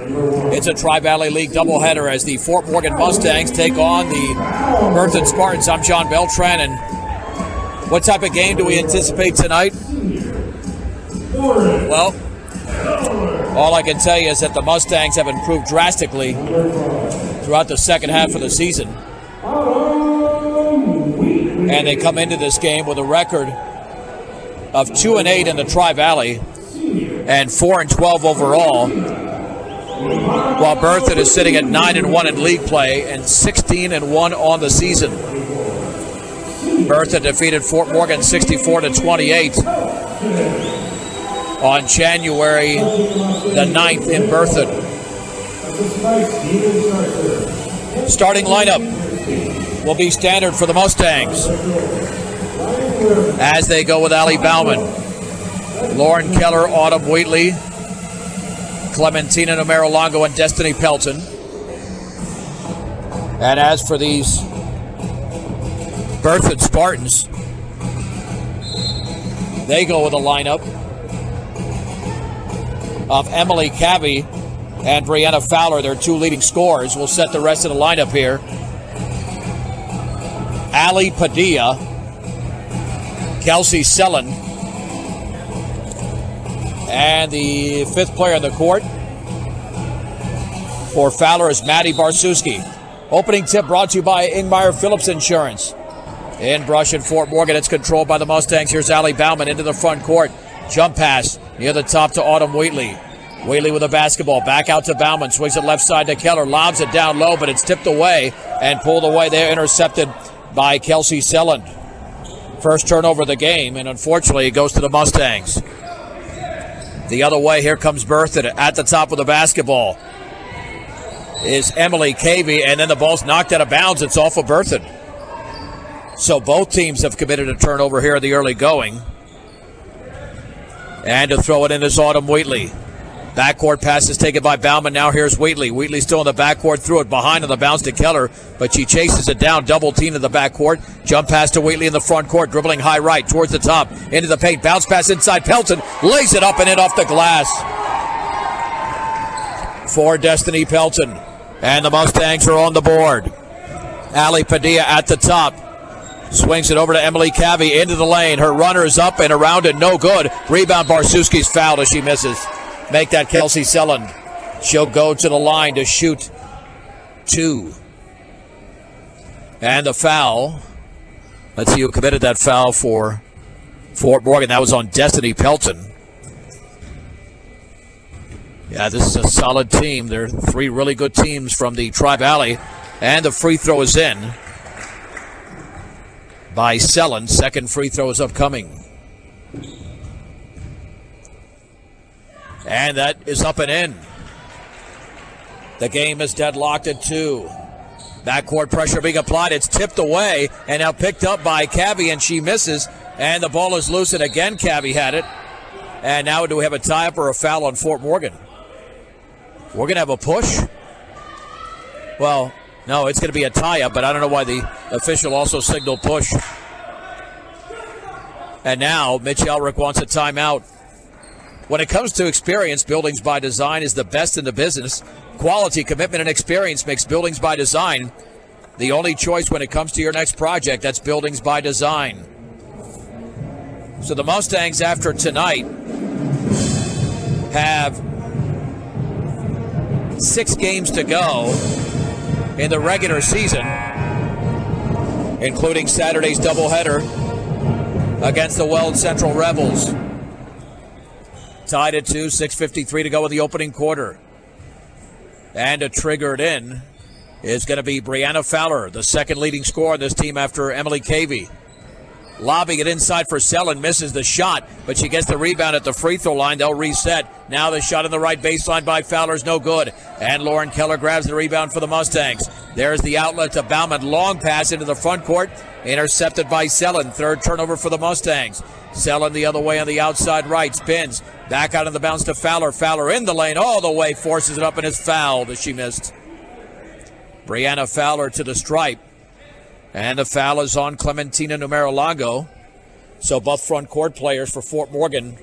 It's a Tri-Valley League doubleheader as the Fort Morgan Mustangs take on the Berthoud Spartans. I'm John Beltran, and what type of game do we anticipate tonight? Well, all I can tell you is that the Mustangs have improved drastically throughout the second half of the season. And they come into this game with a record of 2-8 in the Tri-Valley and 4-12 overall, while Berthoud is sitting at 9-1 in league play and 16-1 on the season. Berthoud defeated Fort Morgan 64-28 on January the 9th in Berthoud. Starting lineup will be standard for the Mustangs as they go with Allie Bauman, Lauren Keller, Autumn Wheatley, Clementina Numero-Longo, and Destiny Pelton. And as for these Berthoud Spartans, they go with a lineup of Emily Cavey and Brianna Fowler, their two leading scorers. Will set the rest of the lineup here. Allie Padilla, Kelsey Sellen, and the fifth player on the court for Fowler is Maddie Barsuski. Opening tip brought to you by Ingmeyer Phillips Insurance. In Brush in Fort Morgan, it's controlled by the Mustangs. Here's Allie Bauman into the front court. Jump pass near the top to Autumn Wheatley. Wheatley with a basketball. Back out to Bauman. Swings it left side to Keller. Lobs it down low, but it's tipped away and pulled away there. Intercepted by Kelsey Selland. First turnover of the game, and unfortunately it goes to the Mustangs. The other way, here comes Berthoud at the top of the basketball is Emily Cavey, and then the ball's knocked out of bounds. It's off of Berthoud. So both teams have committed a turnover here in the early going. And to throw it in is Autumn Wheatley. Backcourt pass is taken by Bauman. Now here's Wheatley. Wheatley still in the backcourt. Threw it behind on the bounce to Keller, but she chases it down. Double team in the backcourt. Jump pass to Wheatley in the front court. Dribbling high right towards the top. Into the paint. Bounce pass inside. Pelton lays it up and in off the glass for Destiny Pelton. And the Mustangs are on the board. Allie Padilla at the top. Swings it over to Emily Cavey into the lane. Her runner is up and around it. No good. Rebound. Barsuski's fouled as she misses. Make that Kelsey Selland. She'll go to the line to shoot two. And the foul. Let's see who committed that foul for Fort Morgan. That was on Destiny Pelton. Yeah, this is a solid team. There are three really good teams from the Tri-Valley. And the free throw is in by Selland. Second free throw is upcoming. And that is up and in. The game is deadlocked at 2. Backcourt pressure being applied. It's tipped away and now picked up by Cavey, and she misses. And the ball is loose, and again Cavey had it. And now do we have a tie-up or a foul on Fort Morgan? We're going to have a push? Well, no, it's going to be a tie-up, but I don't know why the official also signaled push. And now Mitch Elrick wants a timeout. When it comes to experience, Buildings by Design is the best in the business. Quality, commitment, and experience makes Buildings by Design the only choice when it comes to your next project. That's Buildings by Design. So the Mustangs, after tonight, have 6 games to go in the regular season, including Saturday's doubleheader against the Weld Central Rebels. Tied at 2, 6:53 to go in the opening quarter. And to trigger it in is going to be Brianna Fowler, the second leading scorer on this team after Emily Cavey. Lobbing it inside for Selland, misses the shot, but she gets the rebound at the free throw line. They'll reset. Now the shot on the right baseline by Fowler is no good. And Lauren Keller grabs the rebound for the Mustangs. There's the outlet to Bauman. Long pass into the front court. Intercepted by Selland. Third turnover for the Mustangs. Selland the other way on the outside right. Spins. Back out on the bounce to Fowler. Fowler in the lane all the way. Forces it up and is fouled as she missed. Brianna Fowler to the stripe. And the foul is on Clementina Numero-Longo. So both front court players for Fort Morgan,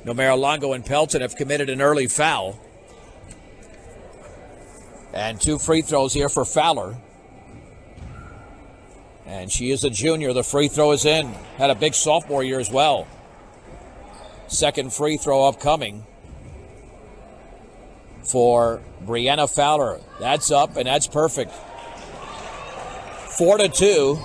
Numero-Longo and Pelton, have committed an early foul. And 2 free throws here for Fowler. And she is a junior. The free throw is in. Had a big sophomore year as well. Second free throw upcoming for Brianna Fowler. That's up, and that's perfect. 4-2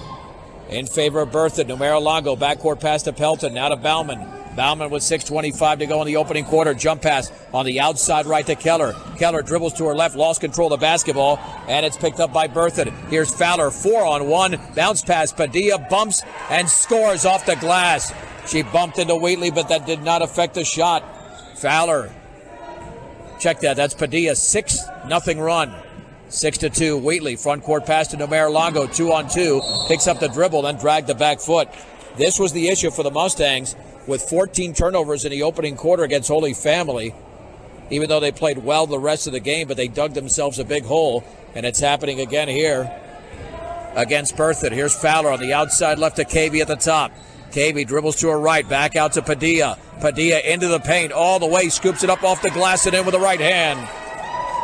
in favor of Berthoud. Numero Longo, backcourt pass to Pelton, now to Bauman. Bauman with 6:25 to go in the opening quarter. Jump pass on the outside right to Keller. Keller dribbles to her left, lost control of the basketball, and it's picked up by Berthoud. Here's Fowler, 4-on-1. Bounce pass, Padilla bumps and scores off the glass. She bumped into Wheatley, but that did not affect the shot. Fowler, check that, that's Padilla, 6-0 run. 6-2, Wheatley, front court pass to Numero Longo, 2-on-2, picks up the dribble, then dragged the back foot. This was the issue for the Mustangs, with 14 turnovers in the opening quarter against Holy Family, even though they played well the rest of the game, but they dug themselves a big hole, and it's happening again here against Berthoud. Here's Fowler on the outside left to Cavey at the top. Cavey dribbles to her right, back out to Padilla. Padilla into the paint all the way, scoops it up off the glass and in with the right hand.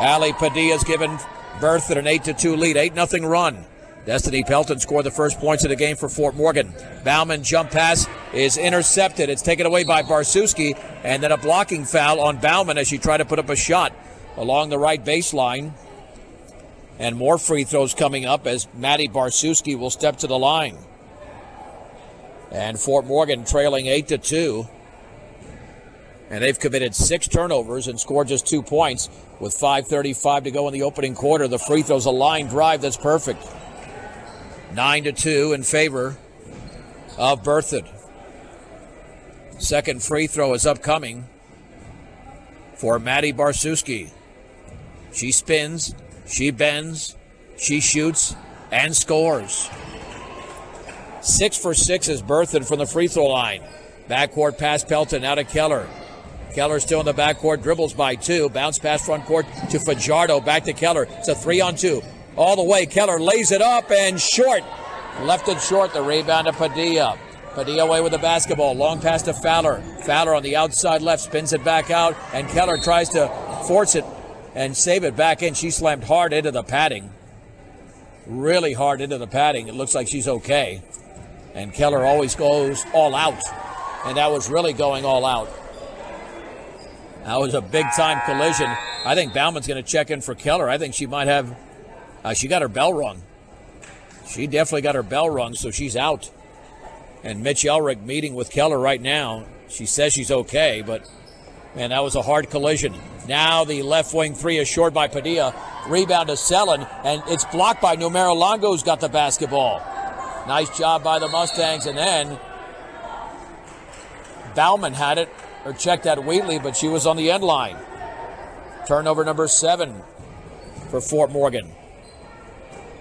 Ali Padilla's given Berthoud an 8-2 lead, 8-0 run. Destiny Pelton scored the first points of the game for Fort Morgan. Bauman jump pass is intercepted. It's taken away by Barsuski, and then a blocking foul on Bauman as she tried to put up a shot along the right baseline. And more free throws coming up as Maddie Barsuski will step to the line. And Fort Morgan trailing 8-2. And they've committed 6 turnovers and scored just 2 points with 5:35 to go in the opening quarter. The free throw's a line drive that's perfect. 9-2 in favor of Berthoud. Second free throw is upcoming for Maddie Barsuski. She spins, she bends, she shoots, and scores. 6 for 6 is Berthoud from the free throw line. Backcourt pass Pelton, now to Keller. Keller still in the backcourt, dribbles by 2. Bounce pass front court to Fajardo, back to Keller. It's a 3-on-2. All the way, Keller lays it up and short. Left it short, the rebound to Padilla. Padilla away with the basketball. Long pass to Fowler. Fowler on the outside left, spins it back out, and Keller tries to force it and save it back in. She slammed hard into the padding. Really hard into the padding. It looks like she's okay. And Keller always goes all out. And that was really going all out. That was a big-time collision. I think Bauman's going to check in for Keller. I think she might have... she got her bell rung. She definitely got her bell rung, so she's out. And Mitch Elrick meeting with Keller right now. She says she's okay, but, man, that was a hard collision. Now the left wing 3 is short by Padilla. Rebound to Selin, and it's blocked by Numero Longo, who's got the basketball. Nice job by the Mustangs, and then Bauman had it, or checked at Wheatley, but she was on the end line. Turnover number 7 for Fort Morgan.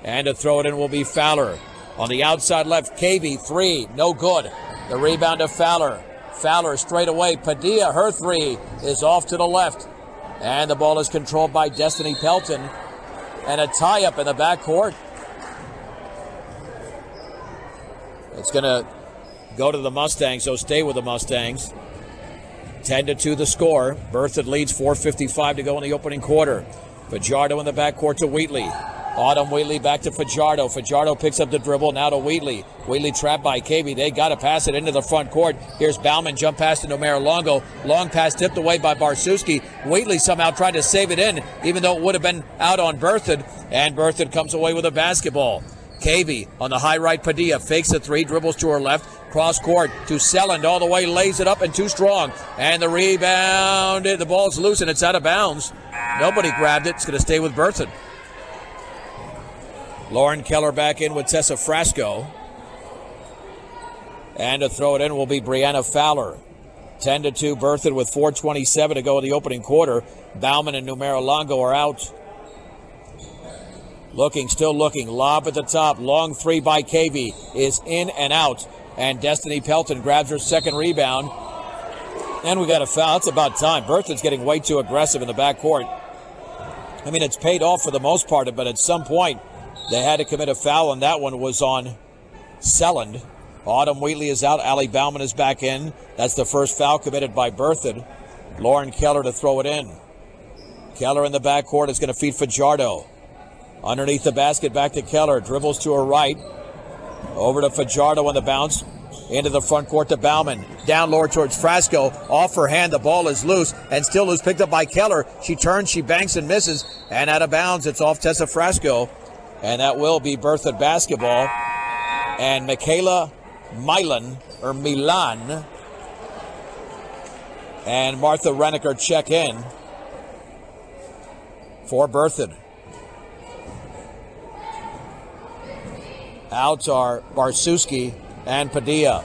And to throw it in will be Fowler. On the outside left, Cavey, 3, no good. The rebound to Fowler. Fowler straight away. Padilla, her 3 is off to the left. And the ball is controlled by Destiny Pelton. And a tie-up in the backcourt. It's going to go to the Mustangs, so stay with the Mustangs. 10-2 the score. Berthoud leads, 4:55 to go in the opening quarter. Fajardo in the backcourt to Wheatley. Autumn Wheatley back to Fajardo. Fajardo picks up the dribble, now to Wheatley. Wheatley trapped by Cavey. They got to pass it into the front court. Here's Bauman, jump pass to Numero Longo. Long pass tipped away by Barsuski. Wheatley somehow tried to save it in, even though it would have been out on Berthoud. And Berthoud comes away with a basketball. Cavey on the high right, Padilla fakes the 3, dribbles to her left. Cross court to Selland, all the way, lays it up and too strong. And the rebound, the ball's loose and it's out of bounds. Nobody grabbed it. It's going to stay with Berthoud. Lauren Keller back in with Tessa Frasco. And to throw it in will be Brianna Fowler. 10-2 Berthoud with 4:27 to go in the opening quarter. Bauman and Numero Longo are out. Still looking. Lob at the top. Long 3 by Cavey is in and out. And Destiny Pelton grabs her second rebound. And we got a foul. It's about time. Berthoud's getting way too aggressive in the backcourt. I mean, it's paid off for the most part, but at some point, they had to commit a foul, and that one was on Selland. Autumn Wheatley is out. Allie Bauman is back in. That's the first foul committed by Berthoud. Lauren Keller to throw it in. Keller in the backcourt is going to feed Fajardo. Underneath the basket, back to Keller. Dribbles to her right. Over to Fajardo on the bounce. Into the front court to Bauman. Down lower towards Frasco. Off her hand, the ball is loose. And still loose, picked up by Keller. She turns, she banks and misses. And out of bounds, it's off Tessa Frasco. And that will be Berthoud basketball. And Michaela Milan and Martha Renneker check in for Berthoud. Out are Barsuski and Padilla.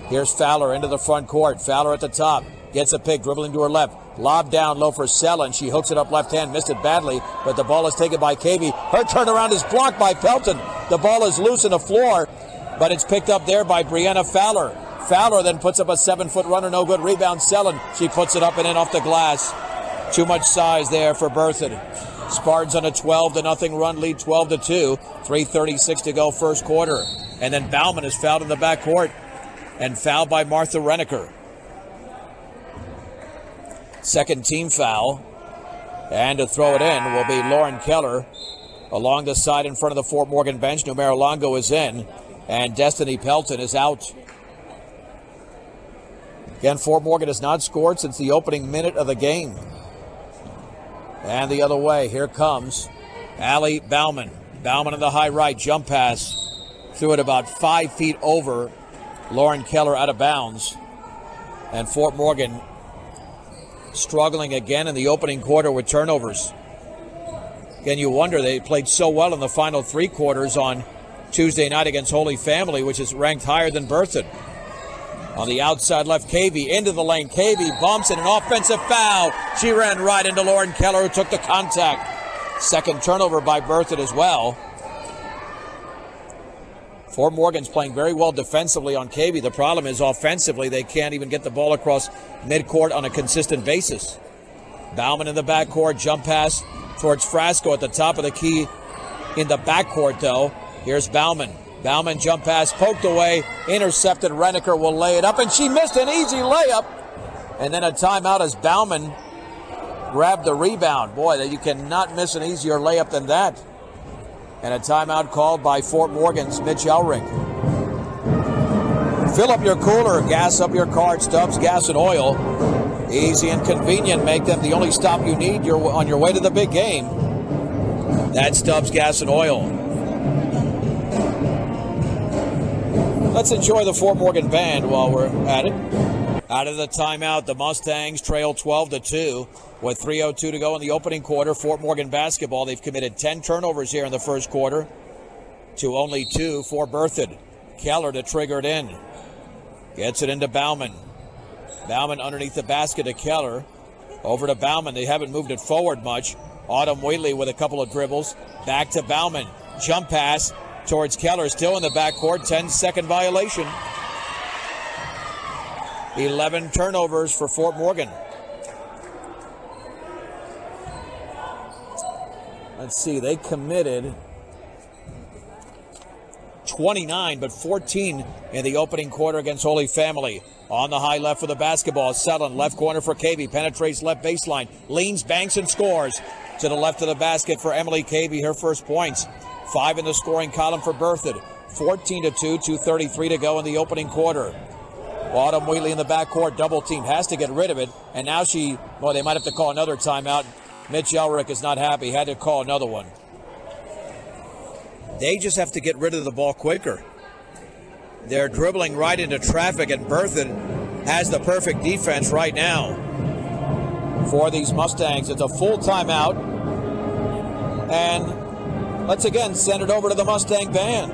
Here's Fowler into the front court. Fowler at the top. Gets a pick, dribbling to her left. Lob down low for Sella, and she hooks it up left hand. Missed it badly, but the ball is taken by Cavey. Her turnaround is blocked by Pelton. The ball is loose on the floor, but it's picked up there by Brianna Fowler. Fowler then puts up a 7-foot runner, no good rebound. Sellen, she puts it up and in off the glass. Too much size there for Berthoud. Spartans on a 12-0 run, lead 12-2. 3:36 to go first quarter. And then Bauman is fouled in the backcourt and fouled by Martha Renneker. Second team foul. And to throw it in will be Lauren Keller. Along the side in front of the Fort Morgan bench, Numero Longo is in. And Destiny Pelton is out. Again, Fort Morgan has not scored since the opening minute of the game. And the other way, here comes Allie Bauman. Bauman in the high right, jump pass. Threw it about 5 feet over Lauren Keller out of bounds. And Fort Morgan struggling again in the opening quarter with turnovers. Again, you wonder, they played so well in the final 3 quarters on Tuesday night against Holy Family, which is ranked higher than Berthoud. On the outside left, Cavey into the lane. Cavey bumps in an offensive foul. She ran right into Lauren Keller, who took the contact. Second turnover by Berthoud as well. Fort Morgan's playing very well defensively on Cavey. The problem is offensively, they can't even get the ball across midcourt on a consistent basis. Bauman in the backcourt, jump pass towards Frasco at the top of the key in the backcourt, though. Here's Bauman. Bauman jump pass poked away, intercepted. Renneker will lay it up, and she missed an easy layup. And then a timeout as Bauman grabbed the rebound. Boy, you cannot miss an easier layup than that. And a timeout called by Fort Morgan's Mitch Elrick. Fill up your cooler, gas up your car at Stubbs Gas and Oil. Easy and convenient, make them the only stop you need on your way to the big game. That's Stubbs Gas and Oil. Let's enjoy the Fort Morgan band while we're at it. Out of the timeout, the Mustangs trail 12-2 with 3:02 to go in the opening quarter. Fort Morgan basketball, they've committed 10 turnovers here in the first quarter to only 2 for Berthoud. Keller to trigger it in. Gets it into Bauman. Bauman underneath the basket to Keller. Over to Bauman. They haven't moved it forward much. Autumn Wheatley with a couple of dribbles. Back to Bauman. Jump pass towards Keller, still in the backcourt. 10-second violation. 11 turnovers for Fort Morgan. Let's see, they committed 29, but 14 in the opening quarter against Holy Family. On the high left for the basketball, Sutton, left corner for Cavey, penetrates left baseline, leans, banks, and scores. To the left of the basket for Emily Cavey, her first points. 5 in the scoring column for Berthoud. 14-2, 2:33 to go in the opening quarter. Autumn Wheatley in the backcourt, double team, has to get rid of it. And now they might have to call another timeout. Mitch Elrick is not happy, had to call another one. They just have to get rid of the ball quicker. They're dribbling right into traffic, and Berthoud has the perfect defense right now for these Mustangs. It's a full timeout. And let's again send it over to the Mustang band.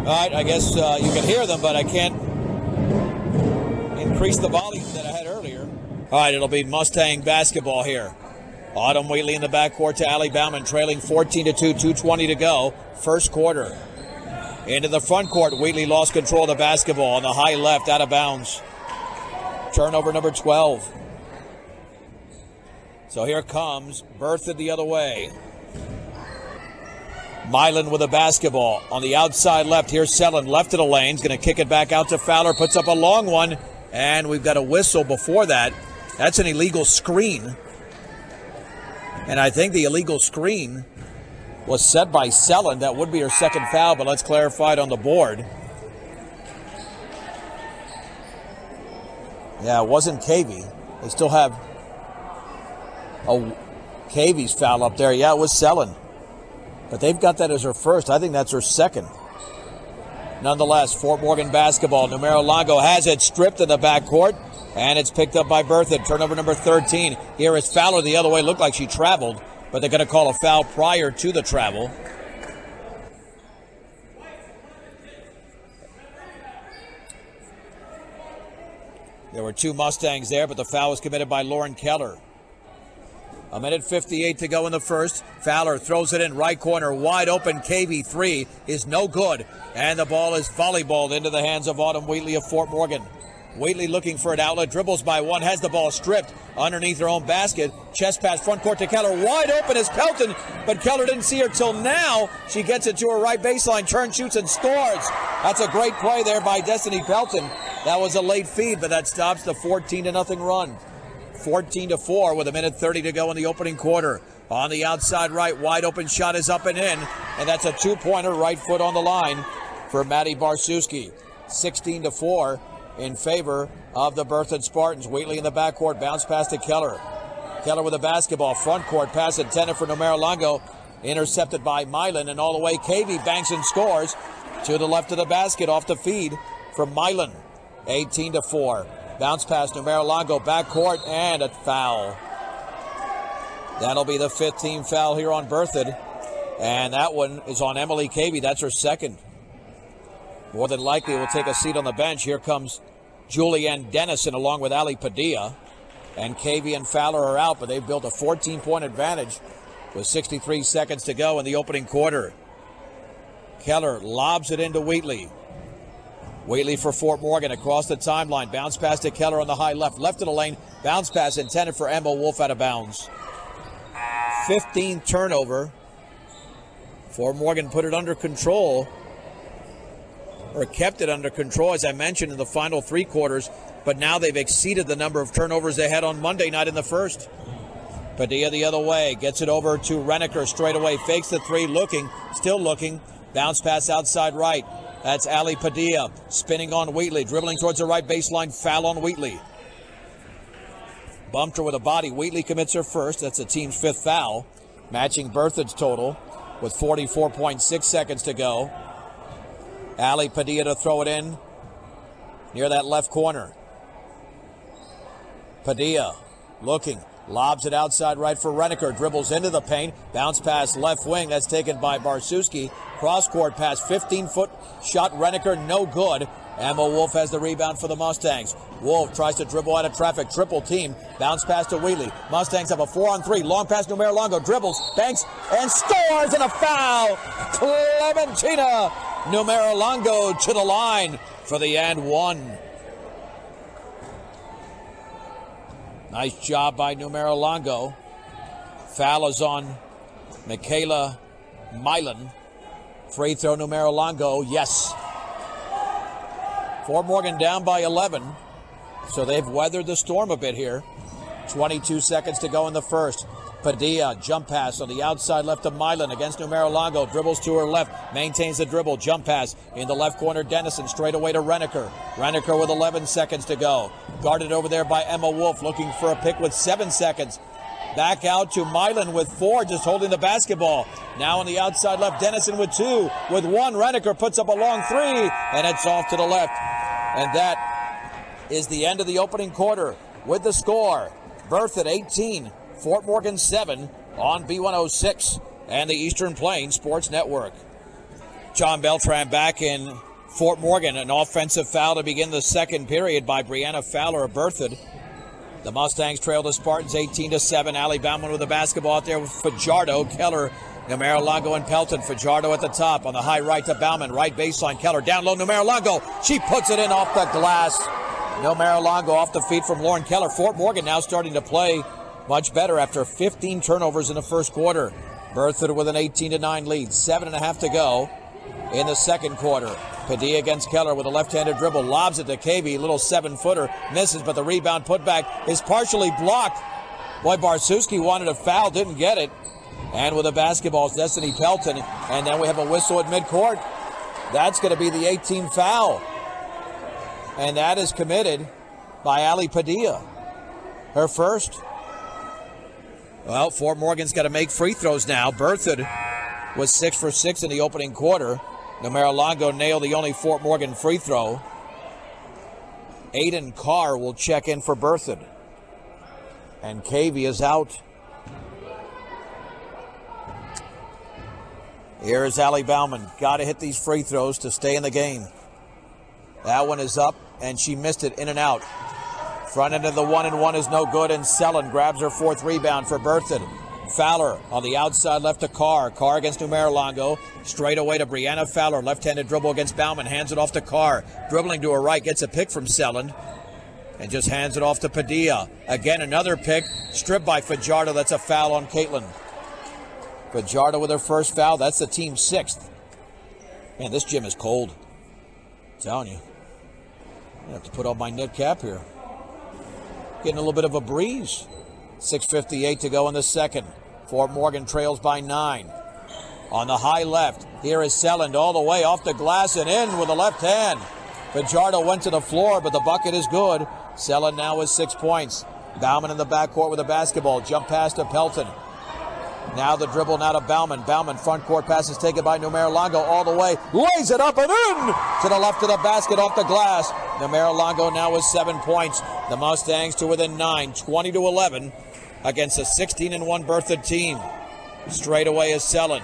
All right, I guess you can hear them, but I can't increase the volume that I had earlier. All right, it'll be Mustang basketball here. Autumn Wheatley in the backcourt to Allie Bauman, trailing 14-2, 2:20 to go, first quarter. Into the front court, Wheatley lost control of the basketball on the high left, out of bounds. Turnover number 12. So here comes Berthoud the other way. Milan with a basketball on the outside left. Here's Selland, left of the lane's going to kick it back out to Fowler, puts up a long one, and we've got a whistle before that. That's an illegal screen. And I think the illegal screen was set by Selland. That would be her second foul, but let's clarify it on the board. Yeah, it wasn't Cavey. They still have Cavey's foul up there. Yeah, it was Selland. But they've got that as her first. I think that's her second. Nonetheless, Fort Morgan basketball. Numero Longo has it stripped in the backcourt, and it's picked up by Berthoud. Turnover number 13. Here is Fowler the other way. Looked like she traveled, but they're going to call a foul prior to the travel. There were two Mustangs there, but the foul was committed by Lauren Keller. 1:58 to go in the first. Fowler throws it in right corner, wide open. Cavey three is no good, and the ball is volleyballed into the hands of Autumn Wheatley of Fort Morgan. Wheatley looking for an outlet, dribbles by one, has the ball stripped underneath her own basket. Chest pass front court to Keller, wide open is Pelton, but Keller didn't see her till now. She gets it to her right baseline, turns, shoots, and scores. That's a great play there by Destiny Pelton. That was a late feed, but that stops the 14-0 run. 14-4 with 1:30 to go in the opening quarter. On the outside right, wide open shot is up and in, and that's a two-pointer, right foot on the line for Maddie Barsuski. 16-4 in favor of the Berthoud Spartans. Wheatley in the backcourt, bounce pass to Keller. Keller with a basketball, front court pass intended for Numero Longo, intercepted by Milan, and all the way Cavey banks and scores to the left of the basket off the feed from Milan. 18-4. Bounce pass, Numero Longo, backcourt, and a foul. That'll be the 15th foul here on Berthoud. And that one is on Emily Cavey. That's her second. More than likely will take a seat on the bench. Here comes Julianne Dennison along with Ali Padilla. And Cavey and Fowler are out, but they've built a 14-point advantage with 63 seconds to go in the opening quarter. Keller lobs it into Wheatley. Wheatley for Fort Morgan across the timeline. Bounce pass to Keller on the high left. Left of the lane. Bounce pass intended for Emma Wolf out of bounds. 15 turnover. Fort Morgan put it under control. Or kept it under control, as I mentioned, in the final three quarters. But now they've exceeded the number of turnovers they had on Monday night in the first. Padilla the other way. Gets it over to Renneker straight away. Fakes the three. Looking. Still looking. Bounce pass outside right. That's Ali Padilla spinning on Wheatley, dribbling towards the right baseline, foul on Wheatley. Bumped her with a body. Wheatley commits her first. That's the team's fifth foul, matching Berthoud's total with 44.6 seconds to go. Ali Padilla to throw it in near that left corner. Padilla looking, lobs it outside right for Renneker, dribbles into the paint, bounce pass left wing, that's taken by Barsuski. Cross-court pass, 15-foot shot, Renneker, no good. Emma Wolf has the rebound for the Mustangs. Wolf tries to dribble out of traffic, triple team, bounce pass to Wheatley. Mustangs have a 4-on-3, long pass to Numero Longo, dribbles, banks, and scores, and a foul! Clementina Numero Longo to the line for the and one. Nice job by Numero Longo. Foul is on Michaela Milan. Free throw, Numero Longo, yes. Fort Morgan down by 11, so they've weathered the storm a bit here. 22 seconds to go in the first. Padilla, jump pass on the outside left of Milan against Numero Longo. Dribbles to her left, maintains the dribble. Jump pass in the left corner, Dennison straight away to Renneker. Renneker with 11 seconds to go. Guarded over there by Emma Wolf, looking for a pick with 7 seconds. Back out to Milan with 4, just holding the basketball. Now on the outside left, Dennison with 2. With 1, Renneker puts up a long 3, and it's off to the left. And that is the end of the opening quarter with the score. Berthoud 18, Fort Morgan 7 on B106 and the Eastern Plains Sports Network. John Beltran back in Fort Morgan. An offensive foul to begin the second period by Brianna Fowler of Berthoud. The Mustangs trail the Spartans 18-7. Ali Bauman with the basketball out there with Fajardo, Keller, Numero Longo, and Pelton. Fajardo at the top on the high right to Bauman. Right baseline, Keller down low, Numero Longo. She puts it in off the glass. Numero Longo off the feet from Lauren Keller. Fort Morgan now starting to play much better after 15 turnovers in the first quarter. Berthoud with an 18-9 lead. 7.5 to go in the second quarter. Padilla against Keller with a left-handed dribble. Lobs it to Cavey. Little 7-footer. Misses, but the rebound putback is partially blocked. Boy, Barsuski wanted a foul. Didn't get it. And with the basketball, it's Destiny Pelton. And then we have a whistle at midcourt. That's going to be the 18th foul. And that is committed by Ali Padilla. Her first. Well, Fort Morgan's got to make free throws now. Berthoud was 6 for 6 in the opening quarter. Numero Longo nailed the only Fort Morgan free throw. Aiden Carr will check in for Berthoud. And Cavey is out. Here is Allie Bauman. Got to hit these free throws to stay in the game. That one is up, and she missed it in and out. Front end of the 1-and-1 is no good, and Sellen grabs her fourth rebound for Berthoud. Fowler on the outside left to Carr. Carr against Numero Longo. Straight away to Brianna Fowler. Left-handed dribble against Bauman. Hands it off to Carr. Dribbling to her right. Gets a pick from Sellen. And just hands it off to Padilla. Again, another pick. Stripped by Fajardo. That's a foul on Caitlin. Fajardo with her first foul. That's the team's 6th. Man, this gym is cold. I'm telling you. I have to put on my knit cap here. Getting a little bit of a breeze. 6:58 to go in the second. Fort Morgan trails by 9. On the high left, here is Selland all the way off the glass and in with the left hand. Fajardo went to the floor, but the bucket is good. Selland now with 6 points. Bauman in the backcourt with a basketball. Jump pass to Pelton. Now the dribble now to Bauman. Bauman front court pass is taken by Numero Longo all the way. Lays it up and in! To the left of the basket off the glass. Numero Longo now with 7 points. The Mustangs to within 9, 20-11 against a 16-1 Berthoud team. Straight away is Sellen.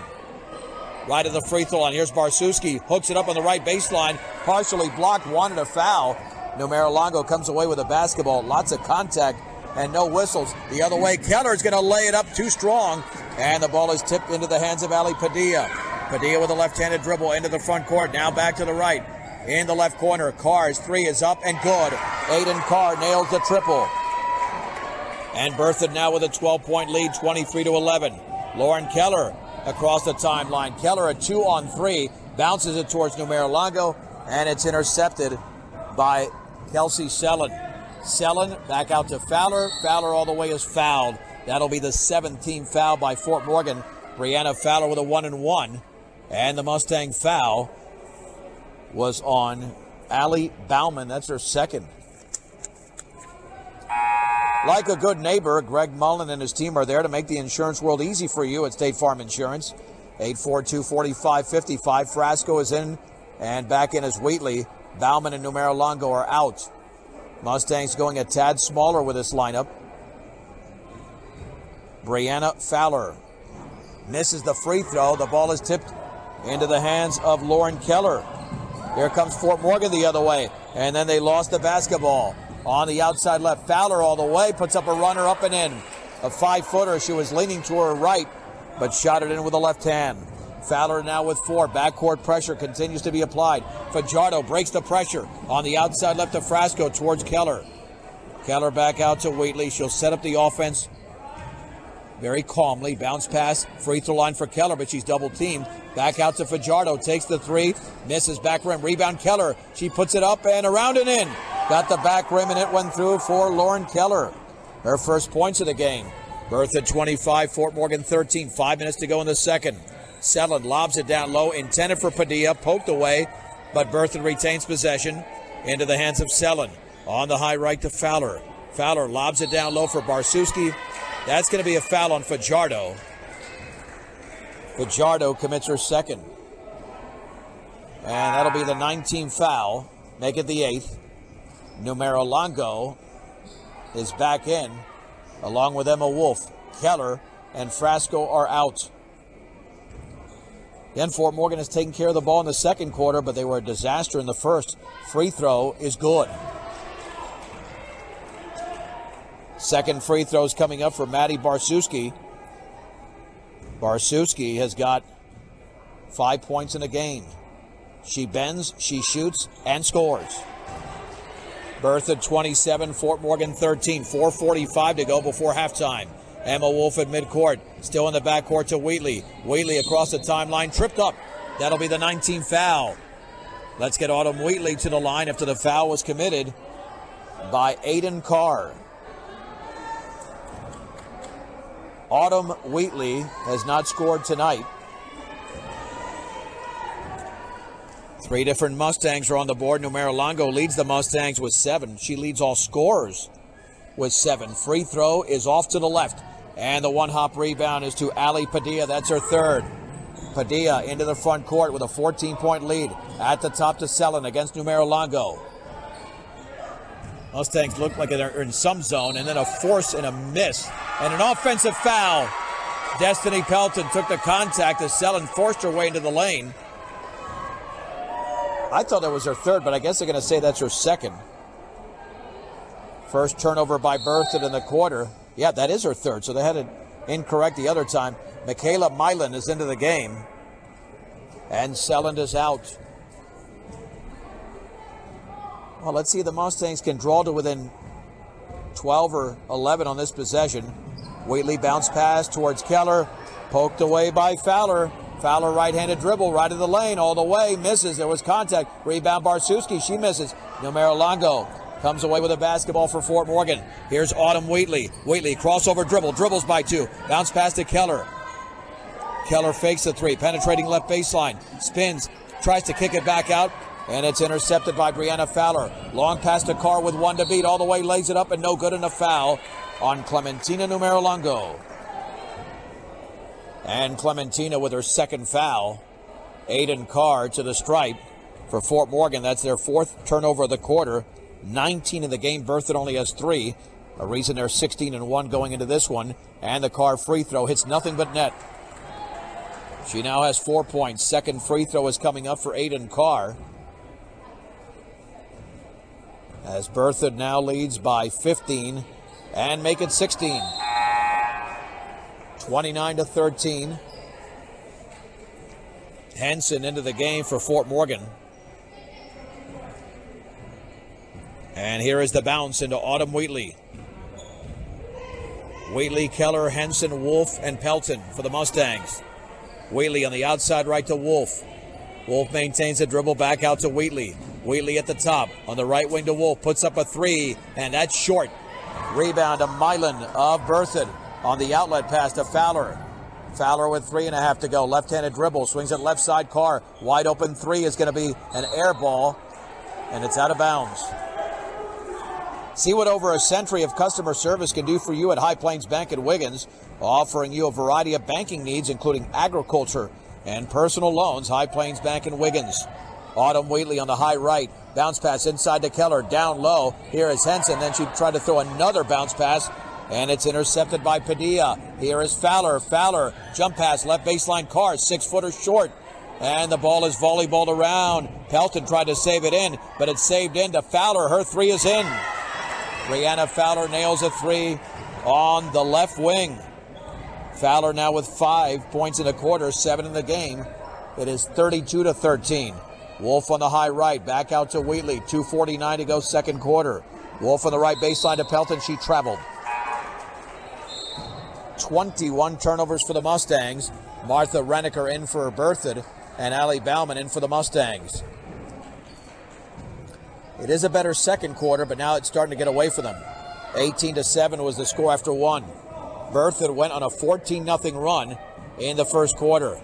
Right of the free throw line. Here's Barsuski. Hooks it up on the right baseline. Partially blocked. Wanted a foul. Numero Longo comes away with a basketball. Lots of contact and no whistles. The other way. Keller's going to lay it up too strong. And the ball is tipped into the hands of Ali Padilla. Padilla with a left-handed dribble into the front court. Now back to the right. In the left corner. Carr's three is up and good. Aiden Carr nails the triple. And Berthoud now with a 12-point lead, 23-11. Lauren Keller across the timeline. Keller a 2-on-3. Bounces it towards Numero Longo. And it's intercepted by Kelsey Sellen. Sellen back out to Fowler. Fowler all the way is fouled. That'll be the 17th foul by Fort Morgan. Brianna Fowler with a 1-and-1. And the Mustang foul was on Allie Bauman. That's her second. Like a good neighbor, Greg Mullen and his team are there to make the insurance world easy for you at State Farm Insurance. 842-4555. Frasco is in, and back in is Wheatley. Bauman and Numero Longo are out. Mustangs going a tad smaller with this lineup. Brianna Fowler misses the free throw. The ball is tipped into the hands of Lauren Keller. Here comes Fort Morgan the other way, and then they lost the basketball. On the outside left, Fowler all the way, puts up a runner up and in. A 5-footer, she was leaning to her right, but shot it in with the left hand. Fowler now with 4. Backcourt pressure continues to be applied. Fajardo breaks the pressure. On the outside left to Frasco towards Keller. Keller back out to Wheatley. She'll set up the offense very calmly. Bounce pass, free throw line for Keller, but she's double teamed. Back out to Fajardo, takes the 3, misses back rim. Rebound Keller. She puts it up and around and in. Got the back rim and it went through for Lauren Keller. Her first points of the game. Berthoud 25, Fort Morgan 13. 5 minutes to go in the second. Sellen lobs it down low, intended for Padilla, poked away, but Berthoud retains possession into the hands of Sellen. On the high right to Fowler. Fowler lobs it down low for Barsuski. That's going to be a foul on Fajardo. Fajardo commits her second. And that'll be the 19th foul. Make it the 8th. Numero Longo is back in, along with Emma Wolf. Keller and Frasco are out. Again, Fort Morgan has taken care of the ball in the second quarter, but they were a disaster in the first. Free throw is good. Second free throw is coming up for Maddie Barsuski. Barsuski has got 5 points in the game. She bends, she shoots, and scores. Berthoud 27, Fort Morgan 13. 4:45 to go before halftime. Emma Wolf at midcourt. Still in the backcourt to Wheatley. Wheatley across the timeline, tripped up. That'll be the 19th foul. Let's get Autumn Wheatley to the line after the foul was committed by Aiden Carr. Autumn Wheatley has not scored tonight. 3 different Mustangs are on the board. Numero Longo leads the Mustangs with 7. She leads all scorers with 7. Free throw is off to the left. And the one-hop rebound is to Ali Padilla. That's her third. Padilla into the front court with a 14-point lead. At the top to Sellen against Numero Longo. Mustangs look like they're in some zone, and then a force and a miss. And an offensive foul. Destiny Pelton took the contact as Sellen forced her way into the lane. I thought that was her third, but I guess they're going to say that's her second. First turnover by Berthoud in the quarter. Yeah, that is her third, so they had it incorrect the other time. Michaela Milan is into the game. And Sellen is out. Well, let's see if the Mustangs can draw to within 12 or 11 on this possession. Wheatley bounce pass towards Keller. Poked away by Fowler. Fowler right-handed dribble, right of the lane, all the way, misses. There was contact. Rebound Barsuski, she misses. Numero Longo comes away with a basketball for Fort Morgan. Here's Autumn Wheatley. Wheatley, crossover dribble, dribbles by 2. Bounce pass to Keller. Keller fakes the 3, penetrating left baseline. Spins, tries to kick it back out, and it's intercepted by Brianna Fowler. Long pass to Carr with 1 to beat, all the way, lays it up, and no good, and a foul on Clementina Numero Longo. And Clementina with her second foul. Aiden Carr to the stripe for Fort Morgan. That's their 4th turnover of the quarter. 19 in the game. Berthoud only has 3. A reason they're 16-1 going into this one. And the Carr free throw hits nothing but net. She now has 4 points. Second free throw is coming up for Aiden Carr. As Berthoud now leads by 15 and make it 16. 29-13. Henson into the game for Fort Morgan. And here is the bounce into Autumn Wheatley. Wheatley, Keller, Henson, Wolf, and Pelton for the Mustangs. Wheatley on the outside right to Wolf. Wolf maintains the dribble back out to Wheatley. Wheatley at the top on the right wing to Wolf. Puts up a 3, and that's short. Rebound to Milan of Berthoud. On the outlet pass to Fowler. Fowler with 3.5 to go. Left-handed dribble. Swings it left side. Carr. Wide open 3 is going to be an air ball. And it's out of bounds. See what over a century of customer service can do for you at High Plains Bank in Wiggins. Offering you a variety of banking needs, including agriculture and personal loans. High Plains Bank in Wiggins. Autumn Wheatley on the high right. Bounce pass inside to Keller. Down low. Here is Henson. Then she tried to throw another bounce pass. And it's intercepted by Padilla. Here is Fowler. Fowler, jump pass, left baseline. Carr, 6-footer short. And the ball is volleyballed around. Pelton tried to save it in, but it's saved in to Fowler. Her 3 is in. Brianna Fowler nails a 3 on the left wing. Fowler now with 5 points in the quarter, 7 in the game. It is 32-13. Wolf on the high right, back out to Wheatley. 2:49 to go, second quarter. Wolf on the right baseline to Pelton. She traveled. 21 turnovers for the Mustangs. Martha Renneker in for Berthoud, and Allie Bauman in for the Mustangs. It is a better second quarter, but now it's starting to get away from them. 18-7 was the score after 1. Berthoud went on a 14-0 run in the first quarter.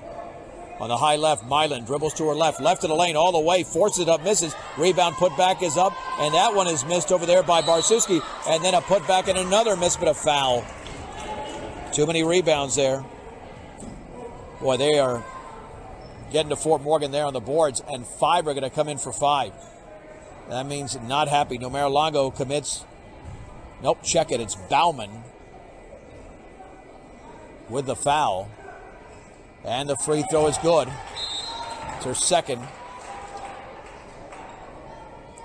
On the high left, Milan dribbles to her left. Left of the lane all the way, forces it up, misses. Rebound put back is up, and that one is missed over there by Barsuski. And then a put back and another miss, but a foul. Too many rebounds there. Boy, they are getting to Fort Morgan there on the boards, and 5 are going to come in for 5. That means not happy. Numero Longo commits. Nope, check it. It's Bauman with the foul. And the free throw is good. It's her second.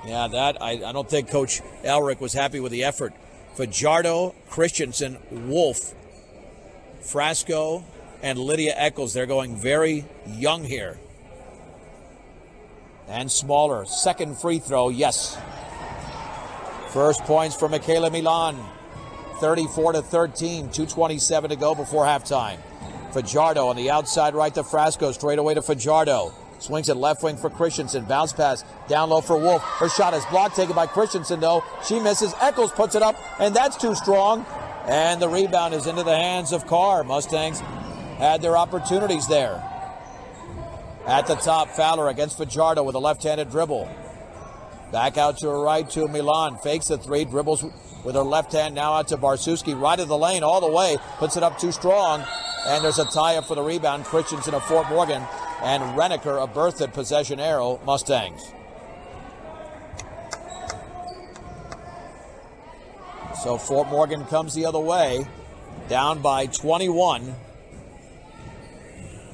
Yeah, that I don't think Coach Elric was happy with the effort. Fajardo, Christensen, Wolf, Frasco, and Lydia Eccles. They're going very young here. And smaller. Second free throw, yes. First points for Michaela Milan. 34-13, 2:27 to go before halftime. Fajardo on the outside right to Frasco, straight away to Fajardo. Swings it left wing for Christensen. Bounce pass down low for Wolf. Her shot is blocked, taken by Christensen, though. She misses. Eccles puts it up, and that's too strong. And the rebound is into the hands of Carr. Mustangs had their opportunities there. At the top, Fowler against Fajardo with a left-handed dribble. Back out to her right to Milan. Fakes the three, dribbles with her left hand now out to Barsuski. Right of the lane all the way. Puts it up too strong. And there's a tie-up for the rebound. Christensen of Fort Morgan and Renneker of Berthoud, possession arrow, Mustangs. So Fort Morgan comes the other way, down by 21.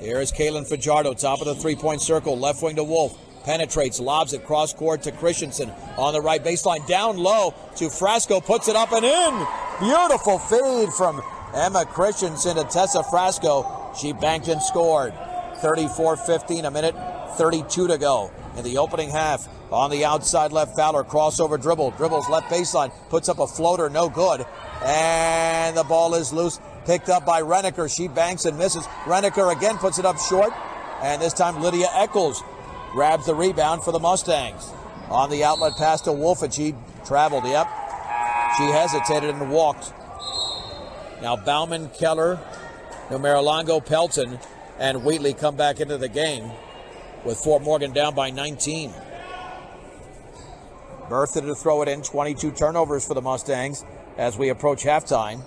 Here is Kaylin Fajardo, top of the three-point circle, left wing to Wolf. Penetrates, lobs it cross court to Christensen on the right baseline, down low to Frasco, puts it up and in. Beautiful feed from Emma Christensen to Tessa Frasco. She banked and scored. 34-15, a minute 32 to go in the opening half. On the outside left, Fowler, crossover dribble, dribbles left baseline, puts up a floater, no good. And the ball is loose, picked up by Renneker. She banks and misses. Renneker again puts it up short. And this time Lydia Eccles grabs the rebound for the Mustangs. On the outlet pass to Wolf, and she traveled, yep. She hesitated and walked. Now Bauman, Keller, Numerolongo, Pelton, and Wheatley come back into the game with Fort Morgan down by 19. Berthoud to throw it in, 22 turnovers for the Mustangs as we approach halftime.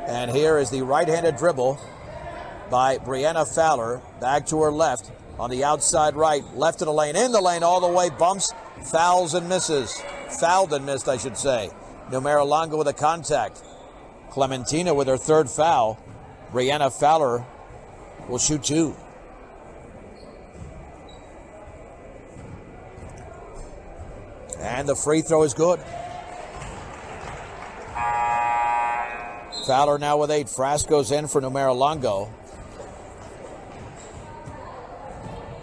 And here is the right-handed dribble by Brianna Fowler, back to her left on the outside right, left of the lane, in the lane all the way, bumps, fouls and misses. Fouled and missed, I should say. Numerolongo with a contact. Clementina with her third foul. Brianna Fowler will shoot two. And the free throw is good. Fowler now with 8. Frasco's in for Numerolongo.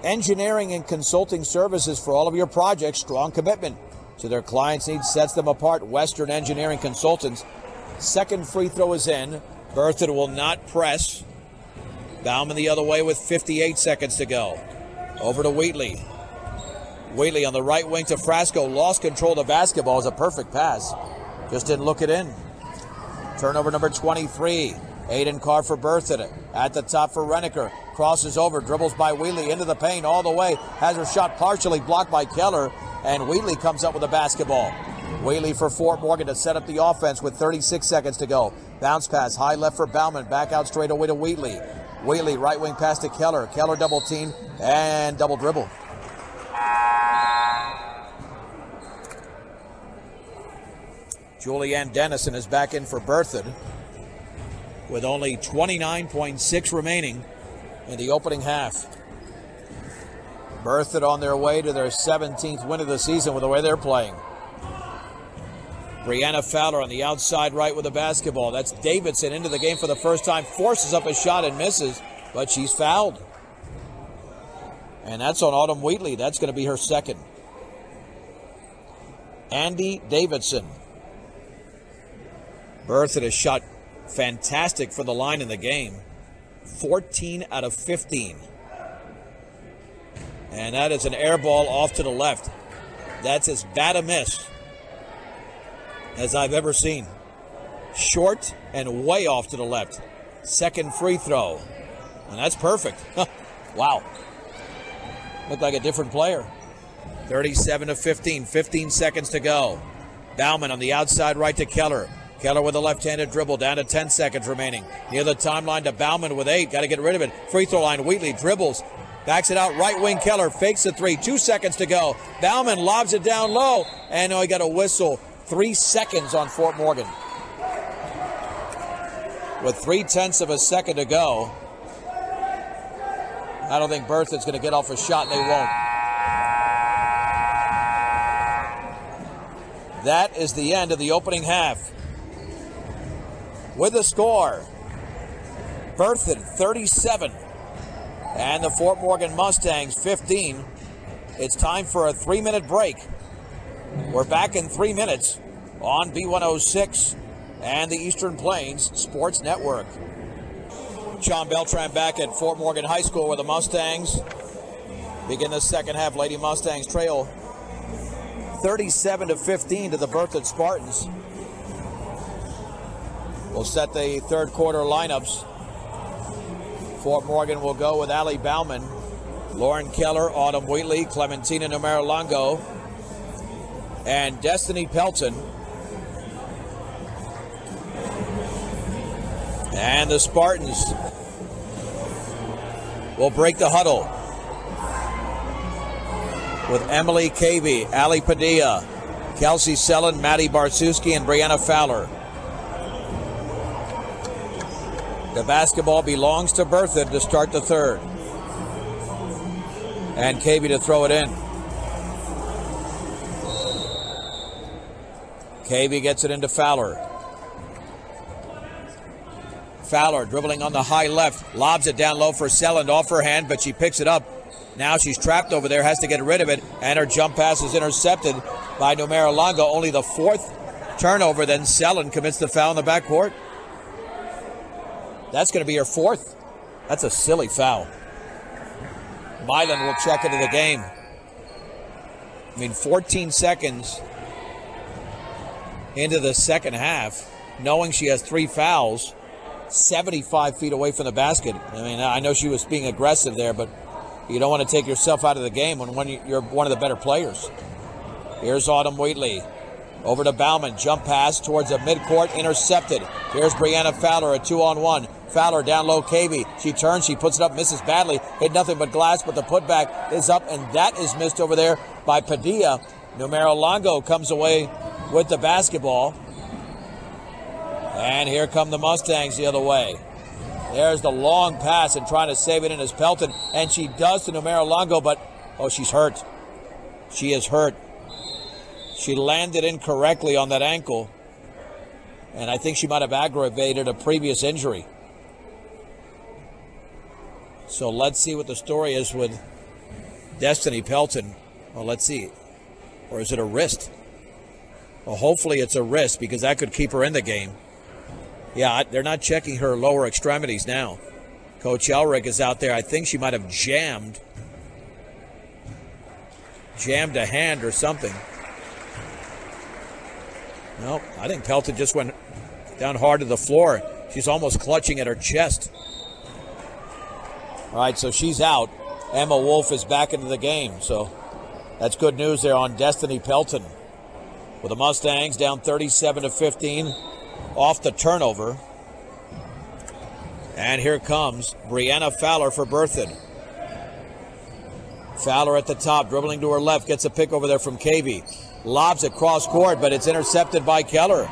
Engineering and consulting services for all of your projects. Strong commitment to their clients' needs sets them apart. Western Engineering Consultants. Second free throw is in. Berthoud will not press. Bauman the other way with 58 seconds to go. Over to Wheatley. Wheatley on the right wing to Frasco. Lost control of the basketball. It was a perfect pass. Just didn't look it in. Turnover number 23. Aiden Carr for Berthoud. At the top for Renneker. Crosses over. Dribbles by Wheatley into the paint all the way. Has her shot partially blocked by Keller. And Wheatley comes up with the basketball. Wheatley for Fort Morgan to set up the offense with 36 seconds to go. Bounce pass. High left for Bauman. Back out straight away to Wheatley. Wheatley right wing pass to Keller. Keller double team and double dribble. Julianne Dennison is back in for Berthoud with only 29.6 remaining in the opening half. Berthoud on their way to their 17th win of the season with the way they're playing. Brianna Fowler on the outside right with the basketball. That's Davidson into the game for the first time. Forces up a shot and misses, but she's fouled. And that's on Autumn Wheatley. That's going to be her second. Andy Davidson. Berthoud has shot fantastic for the line in the game. 14 out of 15. And that is an air ball off to the left. That's as bad a miss as I've ever seen. Short and way off to the left. Second free throw. And that's perfect. Wow. Looked like a different player. 37-15. 15 seconds to go. Bauman on the outside right to Keller. Keller with a left-handed dribble down to 10 seconds remaining. Near the timeline to Bauman with 8. Got to get rid of it. Free throw line. Wheatley dribbles. Backs it out. Right wing Keller. Fakes the 3. 2 seconds to go. Bauman lobs it down low. And he got a whistle. 3 seconds on Fort Morgan. With 0.3 of a second to go. I don't think Berthoud's going to get off a shot, and they won't. That is the end of the opening half. With the score, Berthoud 37 and the Fort Morgan Mustangs 15. It's time for a 3-minute break. We're back in 3 minutes on B106 and the Eastern Plains Sports Network. John Beltran back at Fort Morgan High School where the Mustangs begin the second half. Lady Mustangs trail 37-15 to the Berthoud Spartans. We'll set the third quarter lineups. Fort Morgan will go with Allie Bauman, Lauren Keller, Autumn Wheatley, Clementina Numero-Longo, and Destiny Pelton. And the Spartans will break the huddle with Emily Cavey, Ali Padilla, Kelsey Sellen, Maddie Barsuski, and Brianna Fowler. The basketball belongs to Berthoud to start the third. And Cavey to throw it in. Cavey gets it into Fowler. Fowler dribbling on the high left, lobs it down low for Selland off her hand, but she picks it up. Now she's trapped over there, has to get rid of it, and her jump pass is intercepted by Numero-Longo. Only the fourth turnover, then Selland commits the foul in the backcourt. That's going to be her fourth. That's a silly foul. Milan will check into the game. 14 seconds into the second half, knowing she has three fouls, 75 feet away from the basket. I know she was being aggressive there, but you don't want to take yourself out of the game when you're one of the better players. Here's Autumn Wheatley. Over to Bauman. Jump pass towards the midcourt. Intercepted. Here's Brianna Fowler, a 2-on-1. Fowler down low, Cavey. She turns, she puts it up, misses badly. Hit nothing but glass, but the putback is up, and that is missed over there by Padilla. Numero-Longo comes away with the basketball. And here come the Mustangs the other way. There's the long pass and trying to save it in as Pelton. And she does to Numero-Longo, but, she's hurt. She is hurt. She landed incorrectly on that ankle. And I think she might have aggravated a previous injury. So let's see what the story is with Destiny Pelton. Well, let's see. Or is it a wrist? Well, hopefully it's a wrist because that could keep her in the game. Yeah, they're not checking her lower extremities now. Coach Elrick is out there. I think she might have jammed a hand or something. No, I think Pelton just went down hard to the floor. She's almost clutching at her chest. All right, so she's out. Emma Wolf is back into the game. So that's good news there on Destiny Pelton. With the Mustangs down 37-15 off the turnover. And here comes Brianna Fowler for Berthoud. Fowler at the top, dribbling to her left, gets a pick over there from Cavey. Lobs it cross court, but it's intercepted by Keller.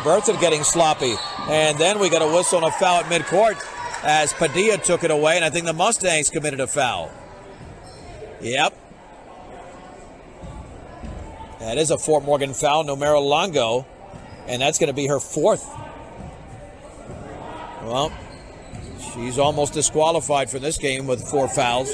Berthoud getting sloppy. And then we got a whistle and a foul at midcourt as Padilla took it away, and I think the Mustangs committed a foul. Yep. That is a Fort Morgan foul, Numero-Longo, and that's going to be her fourth. Well, she's almost disqualified for this game with 4 fouls.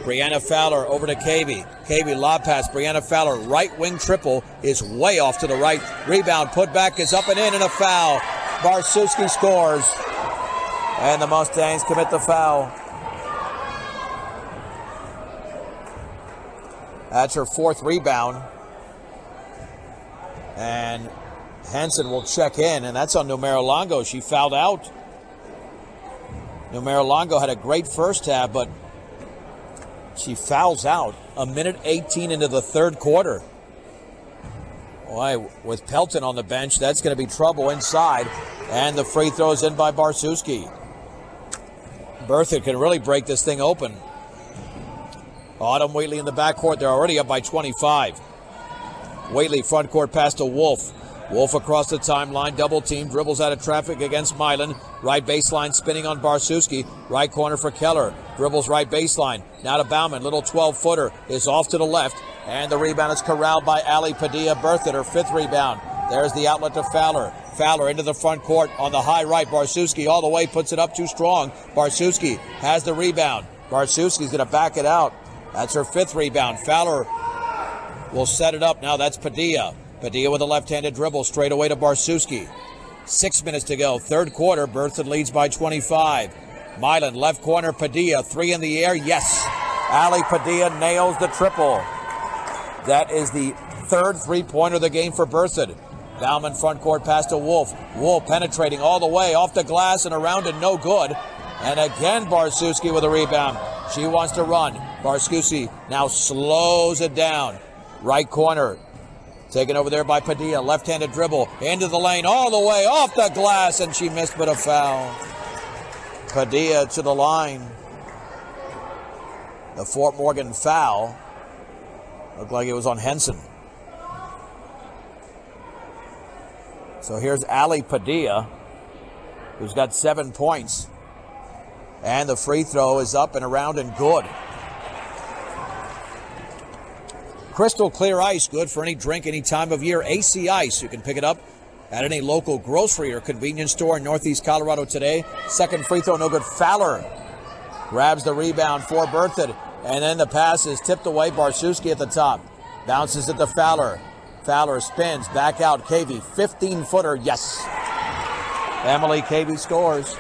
Brianna Fowler over to Cavey. Cavey lob pass. Brianna Fowler right wing triple is way off to the right. Rebound put back is up and in, and a foul. Barsuski scores. And the Mustangs commit the foul. That's her 4th rebound. And Henson will check in, and that's on Numero-Longo. She fouled out. Numero-Longo had a great first half, but she fouls out a minute 18 into the third quarter. Boy, with Pelton on the bench, that's going to be trouble inside. And the free throw is in by Barsuski. Berthoud can really break this thing open. Autumn Wheatley in the backcourt. They're already up by 25. Wheatley front court pass to Wolf. Wolf across the timeline, double team, dribbles out of traffic against Milan. Right baseline spinning on Barsuski. Right corner for Keller. Dribbles right baseline. Now to Bauman. Little 12-footer is off to the left. And the rebound is corralled by Ali Padilla. Berthoud, her 5th rebound. There's the outlet to Fowler. Fowler into the front court on the high right. Barsuski all the way, puts it up too strong. Barsuski has the rebound. Barsuski's going to back it out. That's her 5th rebound. Fowler will set it up. Now that's Padilla. Padilla with a left-handed dribble straight away to Barszewski. 6 minutes to go. Third quarter. Berthoud leads by 25. Milan, left corner, Padilla. 3 in the air. Yes. Ali Padilla nails the triple. That is the third three-pointer of the game for Berthoud. Bauman front court pass to Wolf. Wolf penetrating all the way off the glass and around and no good. And again Barszewski with a rebound. She wants to run. Barszewski now slows it down. Right corner. Taken over there by Padilla. Left-handed dribble into the lane all the way off the glass, and she missed but a foul. Padilla to the line. The Fort Morgan foul. Looked like it was on Henson. So here's Ali Padilla, who's got 7 points. And the free throw is up and around and good. Crystal clear ice, good for any drink, any time of year. AC Ice, you can pick it up at any local grocery or convenience store in Northeast Colorado today. Second free throw, no good. Fowler grabs the rebound for Berthoud. And then the pass is tipped away. Barszewski at the top. Bounces it to Fowler. Fowler spins, back out. Cavey, 15-footer, yes. Emily Cavey scores.